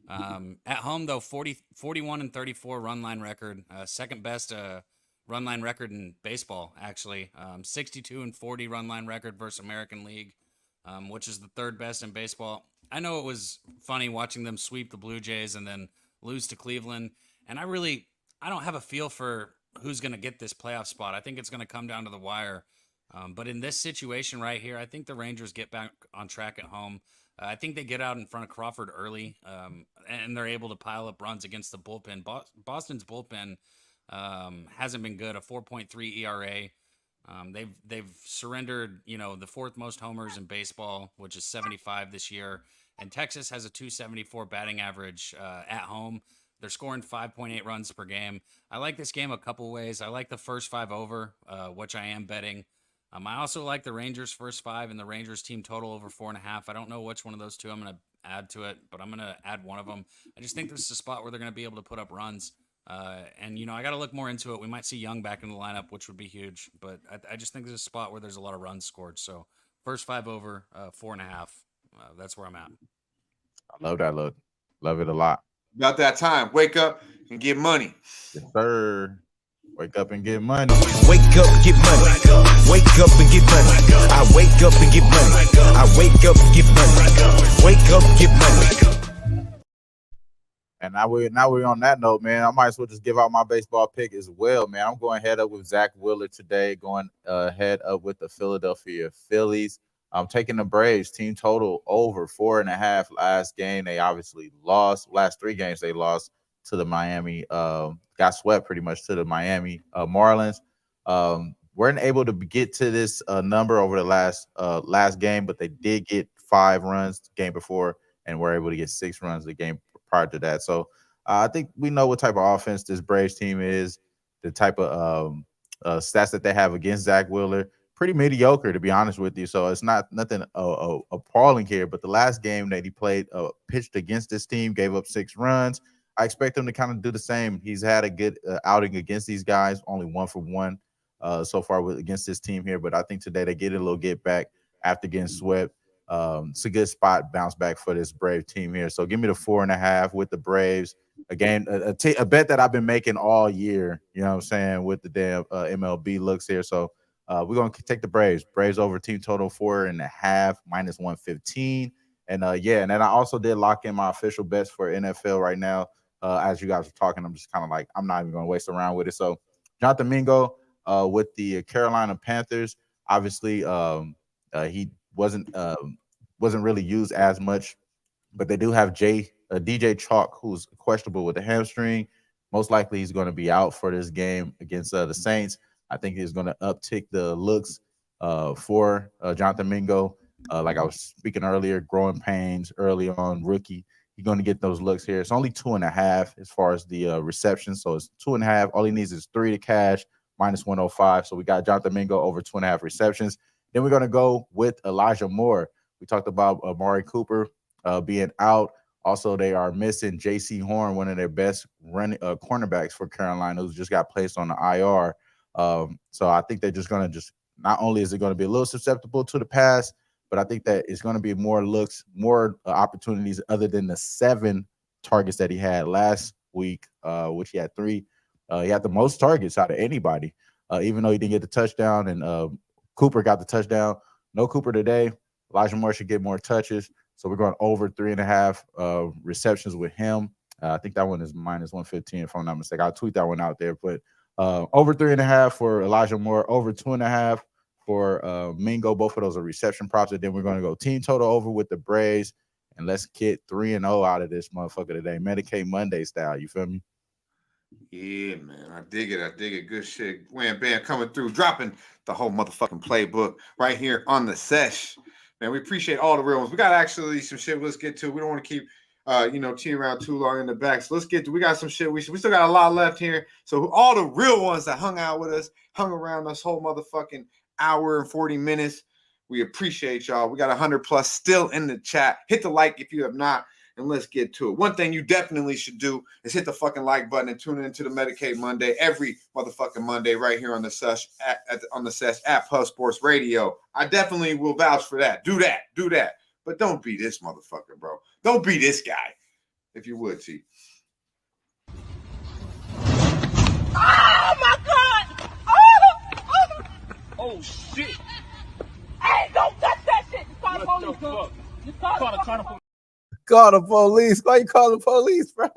At home, though, 41-34 run line record, second best run line record in baseball, actually. 62-40 run line record versus American League, which is the third best in baseball. I know it was funny watching them sweep the Blue Jays and then lose to Cleveland, and I don't have a feel for who's going to get this playoff spot. I think it's going to come down to the wire. But in this situation right here, I think the Rangers get back on track at home. I think they get out in front of Crawford early, and they're able to pile up runs against the bullpen. Boston's bullpen hasn't been good, a 4.3 ERA. They've surrendered, the fourth most homers in baseball, which is 75 this year. And Texas has a 274 batting average at home. They're scoring 5.8 runs per game. I like this game a couple ways. I like the first 5 over, which I am betting. I also like the Rangers first 5 and the Rangers team total over 4.5. I don't know which one of those two I'm going to add to it, but I'm going to add one of them. I just think this is a spot where they're going to be able to put up runs. And I got to look more into it. We might see Young back in the lineup, which would be huge. But I just think there's a spot where there's a lot of runs scored. So first 5 over, 4.5. That's where I'm at. I love that look. Love it a lot. About that time. Wake up and get money. Yes, sir. Wake up and get money. Wake up, get money. Wake up and get money. I wake up and get money. I wake up and get money. Wake up, get money. And now we're on that note, man. I might as well just give out my baseball pick as well, man. I'm going head up with Zach Wheeler today, going head up with the Philadelphia Phillies. I'm taking the Braves team total over 4.5 last game. They obviously lost. Last 3 games they lost to the Miami, got swept pretty much to the Miami Marlins. Weren't able to get to this number over the last game, but they did get 5 runs the game before and were able to get 6 runs the game prior to that. So I think we know what type of offense this Braves team is, the type of stats that they have against Zach Wheeler. Pretty mediocre, to be honest with you. So it's not nothing appalling here. But the last game that he played, pitched against this team, gave up 6 runs. I expect him to kind of do the same. He's had a good outing against these guys, only 1 for 1 so far against this team here. But I think today they get a little get back after getting swept. It's a good spot bounce back for this Brave team here. So give me the 4.5 with the Braves. Again, a bet that I've been making all year, you know what I'm saying, with the damn MLB looks here. So we're going to take the Braves. Braves over team total 4.5 minus 115. And and then I also did lock in my official bets for NFL right now. As you guys are talking, I'm just kind of like, I'm not even going to waste around with it. So Jonathan Mingo with the Carolina Panthers, obviously he wasn't really used as much, but they do have DJ Chalk, who's questionable with the hamstring. Most likely he's going to be out for this game against the Saints. I think he's going to uptick the looks for Jonathan Mingo. Like I was speaking earlier, growing pains early on, rookie. He's going to get those looks here. It's only 2.5 as far as the reception. So it's 2.5. All he needs is 3 to cash, minus 105. So we got Jonathan Mingo over 2.5 receptions. Then we're going to go with Elijah Moore. We talked about Amari Cooper being out. Also, they are missing J.C. Horn, one of their best running cornerbacks for Carolina, who's just got placed on the IR. So I think they're just going to not only is it going to be a little susceptible to the pass, but I think that it's going to be more looks, more opportunities other than the 7 targets that he had last week, which he had 3. He had the most targets out of anybody, even though he didn't get the touchdown, and Cooper got the touchdown. No Cooper today. Elijah Moore should get more touches. So we're going over 3.5 receptions with him. I think that one is minus 115, if I'm not mistaken. I'll tweet that one out there. But over 3.5 for Elijah Moore, over 2.5 for Mingo. Both of those are reception props. And then we're going to go team total over with the Braves. And let's get 3-0 out of this motherfucker today. Medicate Monday style. You feel me? Yeah, man. I dig it. I dig it. Good shit. Wham Bam coming through, dropping the whole motherfucking playbook right here on the Sesh. Man, we appreciate all the real ones. We got actually some shit let's get to. We don't want to keep teeing around too long in the back. So let's get to, we got some shit. We still got a lot left here. So all the real ones that hung out with us, hung around this whole motherfucking hour and 40 minutes. We appreciate y'all. We got 100 plus still in the chat. Hit the like if you have not, and let's get to it. One thing you definitely should do is hit the fucking like button and tune into the Medicate Monday every motherfucking Monday right here on the Sesh at Puff Sports Radio. I definitely will vouch for that. Do that. But don't be this motherfucker, bro. Don't be this guy, if you would, T. Oh my God! Oh shit! Hey, don't touch that shit! Just call the police, bro. Just call the police. Call the police. Why you call the police, bro?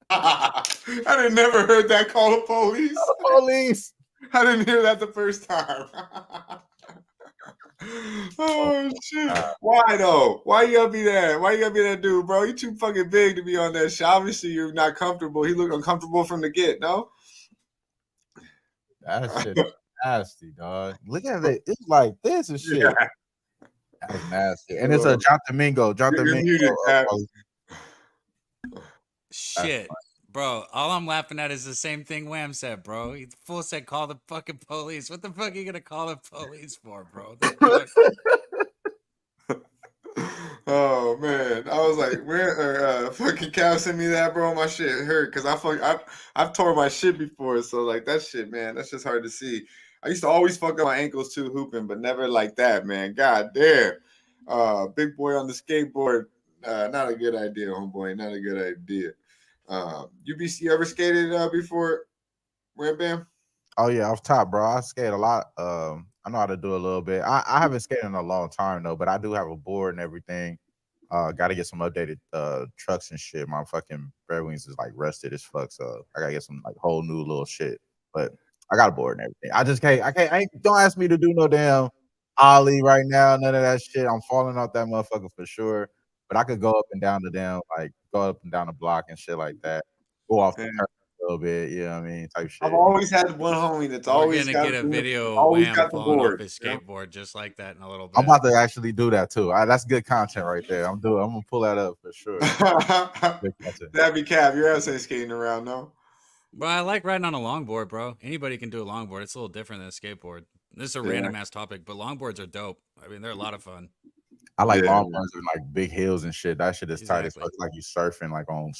I didn't never heard that call the police. Call the police. I didn't hear that the first time. Oh shit! Why though? Why you gotta be that? Why you gotta be that dude, bro? You too fucking big to be on that shit. Obviously, you're not comfortable. He looked uncomfortable from the get. No. That shit is nasty, dog. Look at it. It's like this and shit. Yeah. That's nasty. And it's a Jonathan Mingo. Shit, bro. All I'm laughing at is the same thing Wham said, bro. He full said, call the fucking police. What the fuck are you gonna call the police for, bro? Oh man, I was like, where fucking Cal sent me that, bro? My shit hurt because I've tore my shit before, so like that shit, man, that's just hard to see. I used to always fuck up my ankles too, hooping, but never like that, man. God damn. Big boy on the skateboard, not a good idea, homeboy. Not a good idea. You ever skated before, Ram Bam? Oh yeah, off top, bro. I skate a lot. I know how to do a little bit. I haven't skated in a long time though, but I do have a board and everything. Got to get some updated trucks and shit. My fucking bear wings is like rusted as fuck, so I gotta get some like whole new little shit. But I got a board and everything. I just can't. Don't ask me to do no damn ollie right now. None of that shit. I'm falling off that motherfucker for sure. But I could go up and down the damn, like go up and down the block and shit like that. Go off the curb. little bit. You know what I mean? Type shit. I've always had one homie that's We're always gonna get a video of always Wham got the falling off board. his skateboard just like that in a little bit. I'm about to actually do that too. That's good content right there. I'm gonna pull that up for sure. Daby Cab, your ass ain't skating around, no. But I like riding on a longboard, bro. Anybody can do a longboard. It's a little different than a skateboard. This is a random ass topic, but longboards are dope. I mean, they're a lot of fun. I like longboards with like big hills and shit. That shit is tight as fuck. Like you surfing like on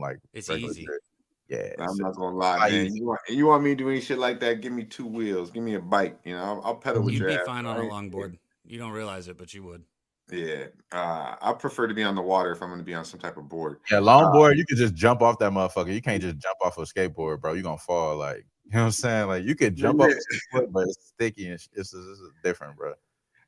like it's easy. Shit. Yeah, I'm not gonna lie, man. You want me doing shit like that? Give me 2 wheels. Give me a bike. You know, I'll pedal with your ass. You'd be fine on a longboard. You don't realize it, but you would. Yeah, I prefer to be on the water if I'm going to be on some type of board. Yeah, longboard, you could just jump off that motherfucker. You can't just jump off a skateboard, bro. You're going to fall. Like, you know what I'm saying? Like, you could jump off a skateboard, but it's sticky and it's different, bro.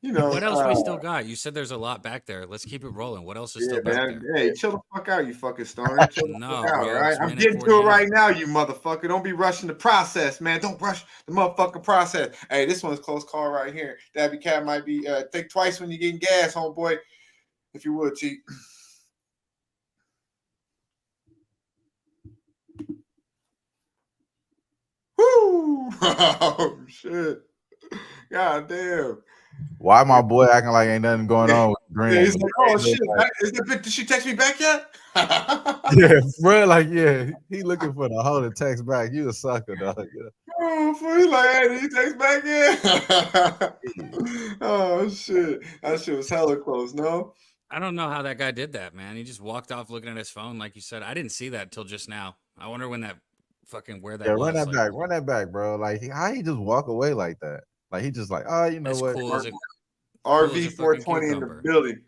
You know, what else we still got? You said there's a lot back there. Let's keep it rolling. What else is still back there? Hey, chill the fuck out, you fucking stoner. Chill the fuck out, bro, all right? I'm getting to it right now, you motherfucker. Don't be rushing the process, man. Don't rush the motherfucking process. Hey, this one's close call right here. Daby Cab might be think twice when you're getting gas, homeboy. If you would, T. Woo! Oh shit! God damn! Why my boy acting like ain't nothing going on with Green? Yeah, he's like, oh shit! Did she text me back yet? Yeah, bro. Like, yeah, he looking for the whole to text back. You a sucker, dog. Yeah. Oh, he's like, hey, did he text back yet? Oh shit! That shit was hella close, no? I don't know how that guy did that, man. He just walked off looking at his phone, like you said. I didn't see that until just now. I wonder when that where that was. Run that back. Run that back, bro. Like, how he just walk away like that? Like, he just like, oh, you know what? Cool RV 420 in the building.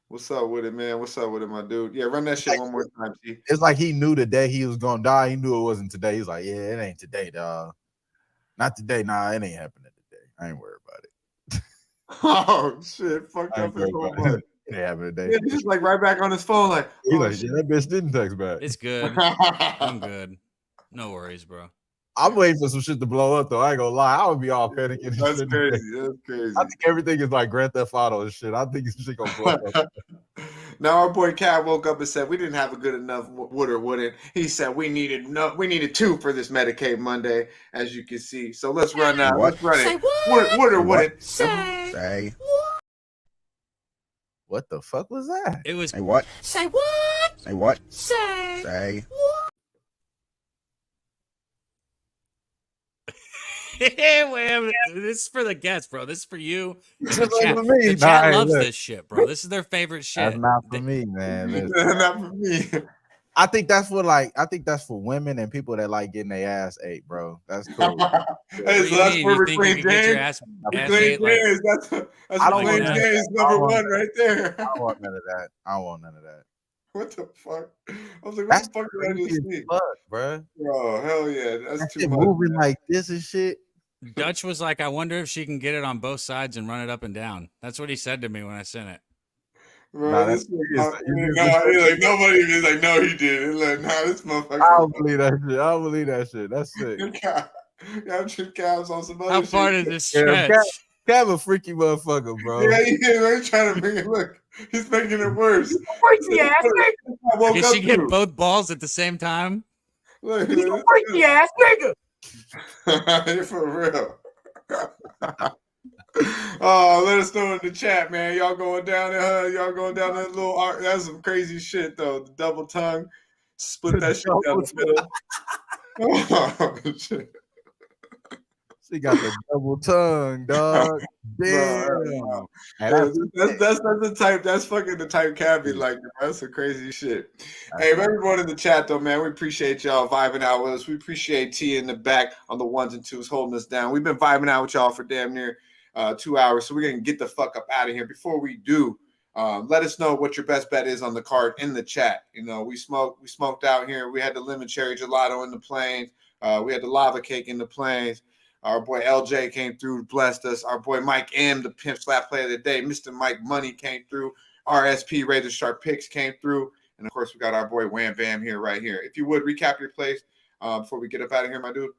What's up with it, man? What's up with it, my dude? Yeah, run that shit one more time, G. It's like he knew the day he was gonna die. He knew it wasn't today. He's like, yeah, it ain't today, dog. Not today. Nah, it ain't happening today. I ain't worried about it. Oh shit! Fucked up his whole life. It ain't happening today. Yeah, he's just like right back on his phone, like, he's like, yeah, that bitch didn't text back. It's good. I'm good. No worries, bro. I'm waiting for some shit to blow up, though. I ain't gonna lie. I would be all panicking. That's crazy. That's crazy. I think everything is like Grand Theft Auto and shit. I think this shit gonna blow up. Now our boy Cat woke up and said we didn't have a good enough would or wouldn't. He said we needed 2 for this Medicate Monday, as you can see. So let's run now. Let's run it. Would or wouldn't. Say what the fuck was that? It was. Say what? Say what? Say what? Say what? Wham. This is for the guests, bro. This is for you. This is for me. The chat loves this shit, bro. This is their favorite shit. That's not for me, man. Not for me. I think that's for women and people that like getting their ass ate, bro. That's cool. Hey, so that's for McLean James. McLean James. That's McLean James #1 right there. I don't want none of that. What the fuck? I was like, what the fuck did I just see? Bro. Bro, hell yeah. That's too much. Moving like this and shit. Dutch was like, I wonder if she can get it on both sides and run it up and down. That's what he said to me when I sent it. Bro, this like nobody is like, no, he didn't. Like, nah, this motherfucker. I don't believe that shit. That's sick. I'm just calves on some other How shit. far did this stretch? Cav a freaky motherfucker, bro. Yeah, he is. I'm trying to make it look. He's making it worse. Freaky ass nigga. Did she get both balls at the same time? Look, He's a freaky ass nigga. For real. Oh, let us know in the chat, man. Y'all going down there? Y'all going down that little arc? That's some crazy shit, though. The double tongue, split that shit down the middle. Oh, shit. She got the double tongue, dog. Damn. That's the type. That's fucking the type Cabby like. That's some crazy shit. Hey, everyone in the chat though, man, we appreciate y'all vibing out with us. We appreciate T in the back on the 1s and 2s holding us down. We've been vibing out with y'all for damn near 2 hours, so we're gonna get the fuck up out of here. Before we do, let us know what your best bet is on the card in the chat. You know, we smoked out here. We had the lemon cherry gelato in the plains. We had the lava cake in the plains. Our boy LJ came through, blessed us. Our boy Mike M, the Pimp Slap Player of the Day. Mr. Mike Money came through. RSP, Razor Sharp Picks came through. And, of course, we got our boy Wham Bam here, right here. If you would, recap your plays before we get up out of here, my dude.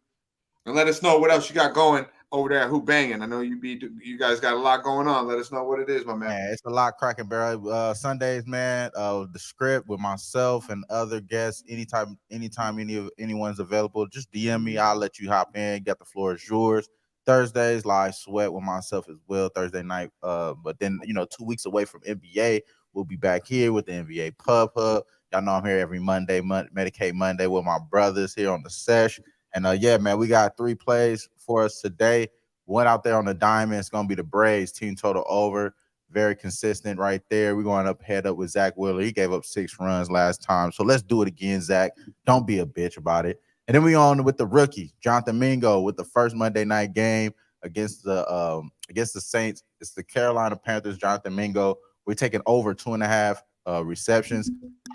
And let us know what else you got going over there at Who Banging. I know you guys got a lot going on. Let us know what it is, my man. Man, it's a lot cracking, bro. Sundays, man. The script with myself and other guests. Anytime anyone's available, just DM me. I'll let you hop in. Get the floor is yours. Thursdays, live sweat with myself as well. Thursday night. But then 2 weeks away from NBA, we'll be back here with the NBA Pub Hub. Y'all know I'm here every Monday, Medicate Monday with my brothers here on the Sesh. And yeah, man, we got 3 plays for us today. One out there on the diamond. It's gonna be the Braves. Team total over. Very consistent right there. We're going head up with Zach Wheeler. He gave up 6 runs last time. So let's do it again, Zach. Don't be a bitch about it. And then we on with the rookie, Jonathan Mingo, with the first Monday night game against the Saints. It's the Carolina Panthers, Jonathan Mingo. We're taking over 2.5 receptions.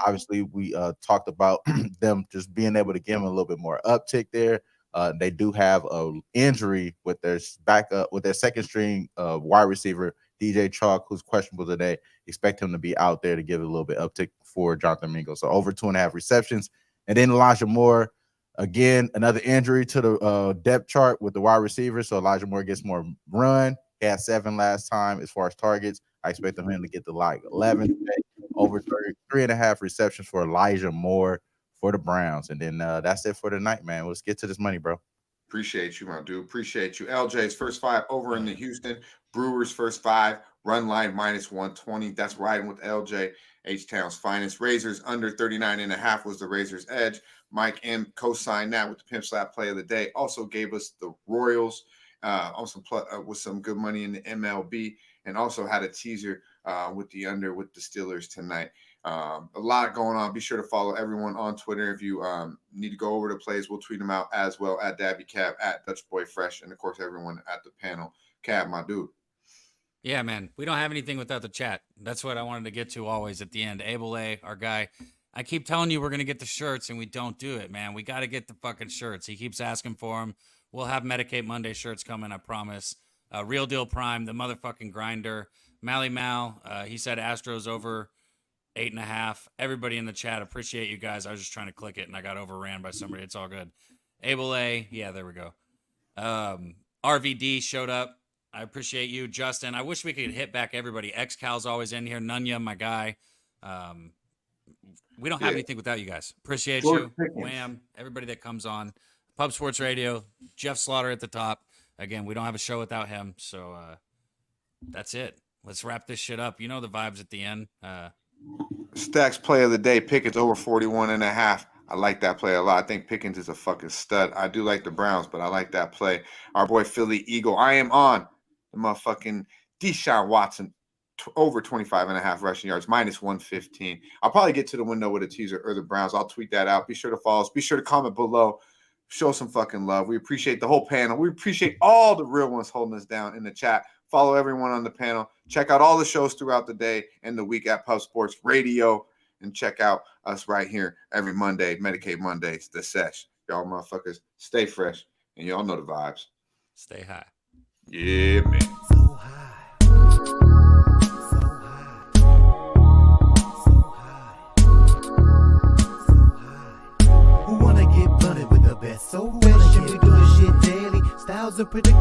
Obviously, we talked about them just being able to give them a little bit more uptick there. They do have an injury with their second string wide receiver, DJ Chalk, who's questionable today. Expect him to be out there to give it a little bit uptick for Jonathan Mingo. So over 2.5 receptions. And then Elijah Moore, again, another injury to the depth chart with the wide receiver. So Elijah Moore gets more run. He had 7 last time as far as targets. I expect him to get to like 11 today. Over 3.5 receptions for Elijah Moore for the Browns. And then that's it for tonight, man. Let's get to this money, bro. Appreciate you, my dude. Appreciate you. LJ's first 5 over in the Houston. Brewers first 5. Run line -120. That's riding with LJ. H-Town's finest. Razors under 39.5 was the Razors edge. Mike M co-signed that with the Pimp Slap play of the day. Also gave us the Royals with some good money in the MLB, and also had a teaser with the under with the Steelers tonight. A lot going on. Be sure to follow everyone on Twitter. If you need to go over the plays, we'll tweet them out as well at Daby Cab, at Dutch Boy Fresh, and of course everyone at the panel. Cab, my dude. Yeah, man. We don't have anything without the chat. That's what I wanted to get to always at the end. Abel A, our guy. I keep telling you we're going to get the shirts, and we don't do it, man. We got to get the fucking shirts. He keeps asking for them. We'll have Medicate Monday shirts coming, I promise. Real Deal Prime, the motherfucking grinder. Mally Mal, he said Astros over 8.5. Everybody in the chat, appreciate you guys. I was just trying to click it, and I got overran by somebody. It's all good. Abel A, yeah, there we go. RVD showed up. I appreciate you, Justin. I wish we could hit back everybody. X-Cal's always in here. Nunya, my guy. We don't have anything without you guys. Appreciate you. Wham, everybody that comes on. Pub Sports Radio, Jeff Slaughter at the top. Again, we don't have a show without him, so that's it. Let's wrap this shit up. You know the vibes at the end. Stacks play of the day, Pickens over 41.5. I like that play a lot. I think Pickens is a fucking stud. I do like the Browns, but I like that play. Our boy Philly Eagle, I am on the motherfucking Deshaun Watson over 25.5 rushing yards, -115. I'll probably get to the window with a teaser or the Browns. I'll tweet that out. Be sure to follow us. Be sure to comment below. Show some fucking love. We appreciate the whole panel. We appreciate all the real ones holding us down in the chat. Follow everyone on the panel. Check out all the shows throughout the day and the week at Pub Sports Radio. And check out us right here every Monday, Medicate Mondays, the Sesh. Y'all motherfuckers, stay fresh. And y'all know the vibes. Stay high. Yeah, man. So high. Who wanna get blunted with the best? So fresh and we doing shit daily. Styles are predictable.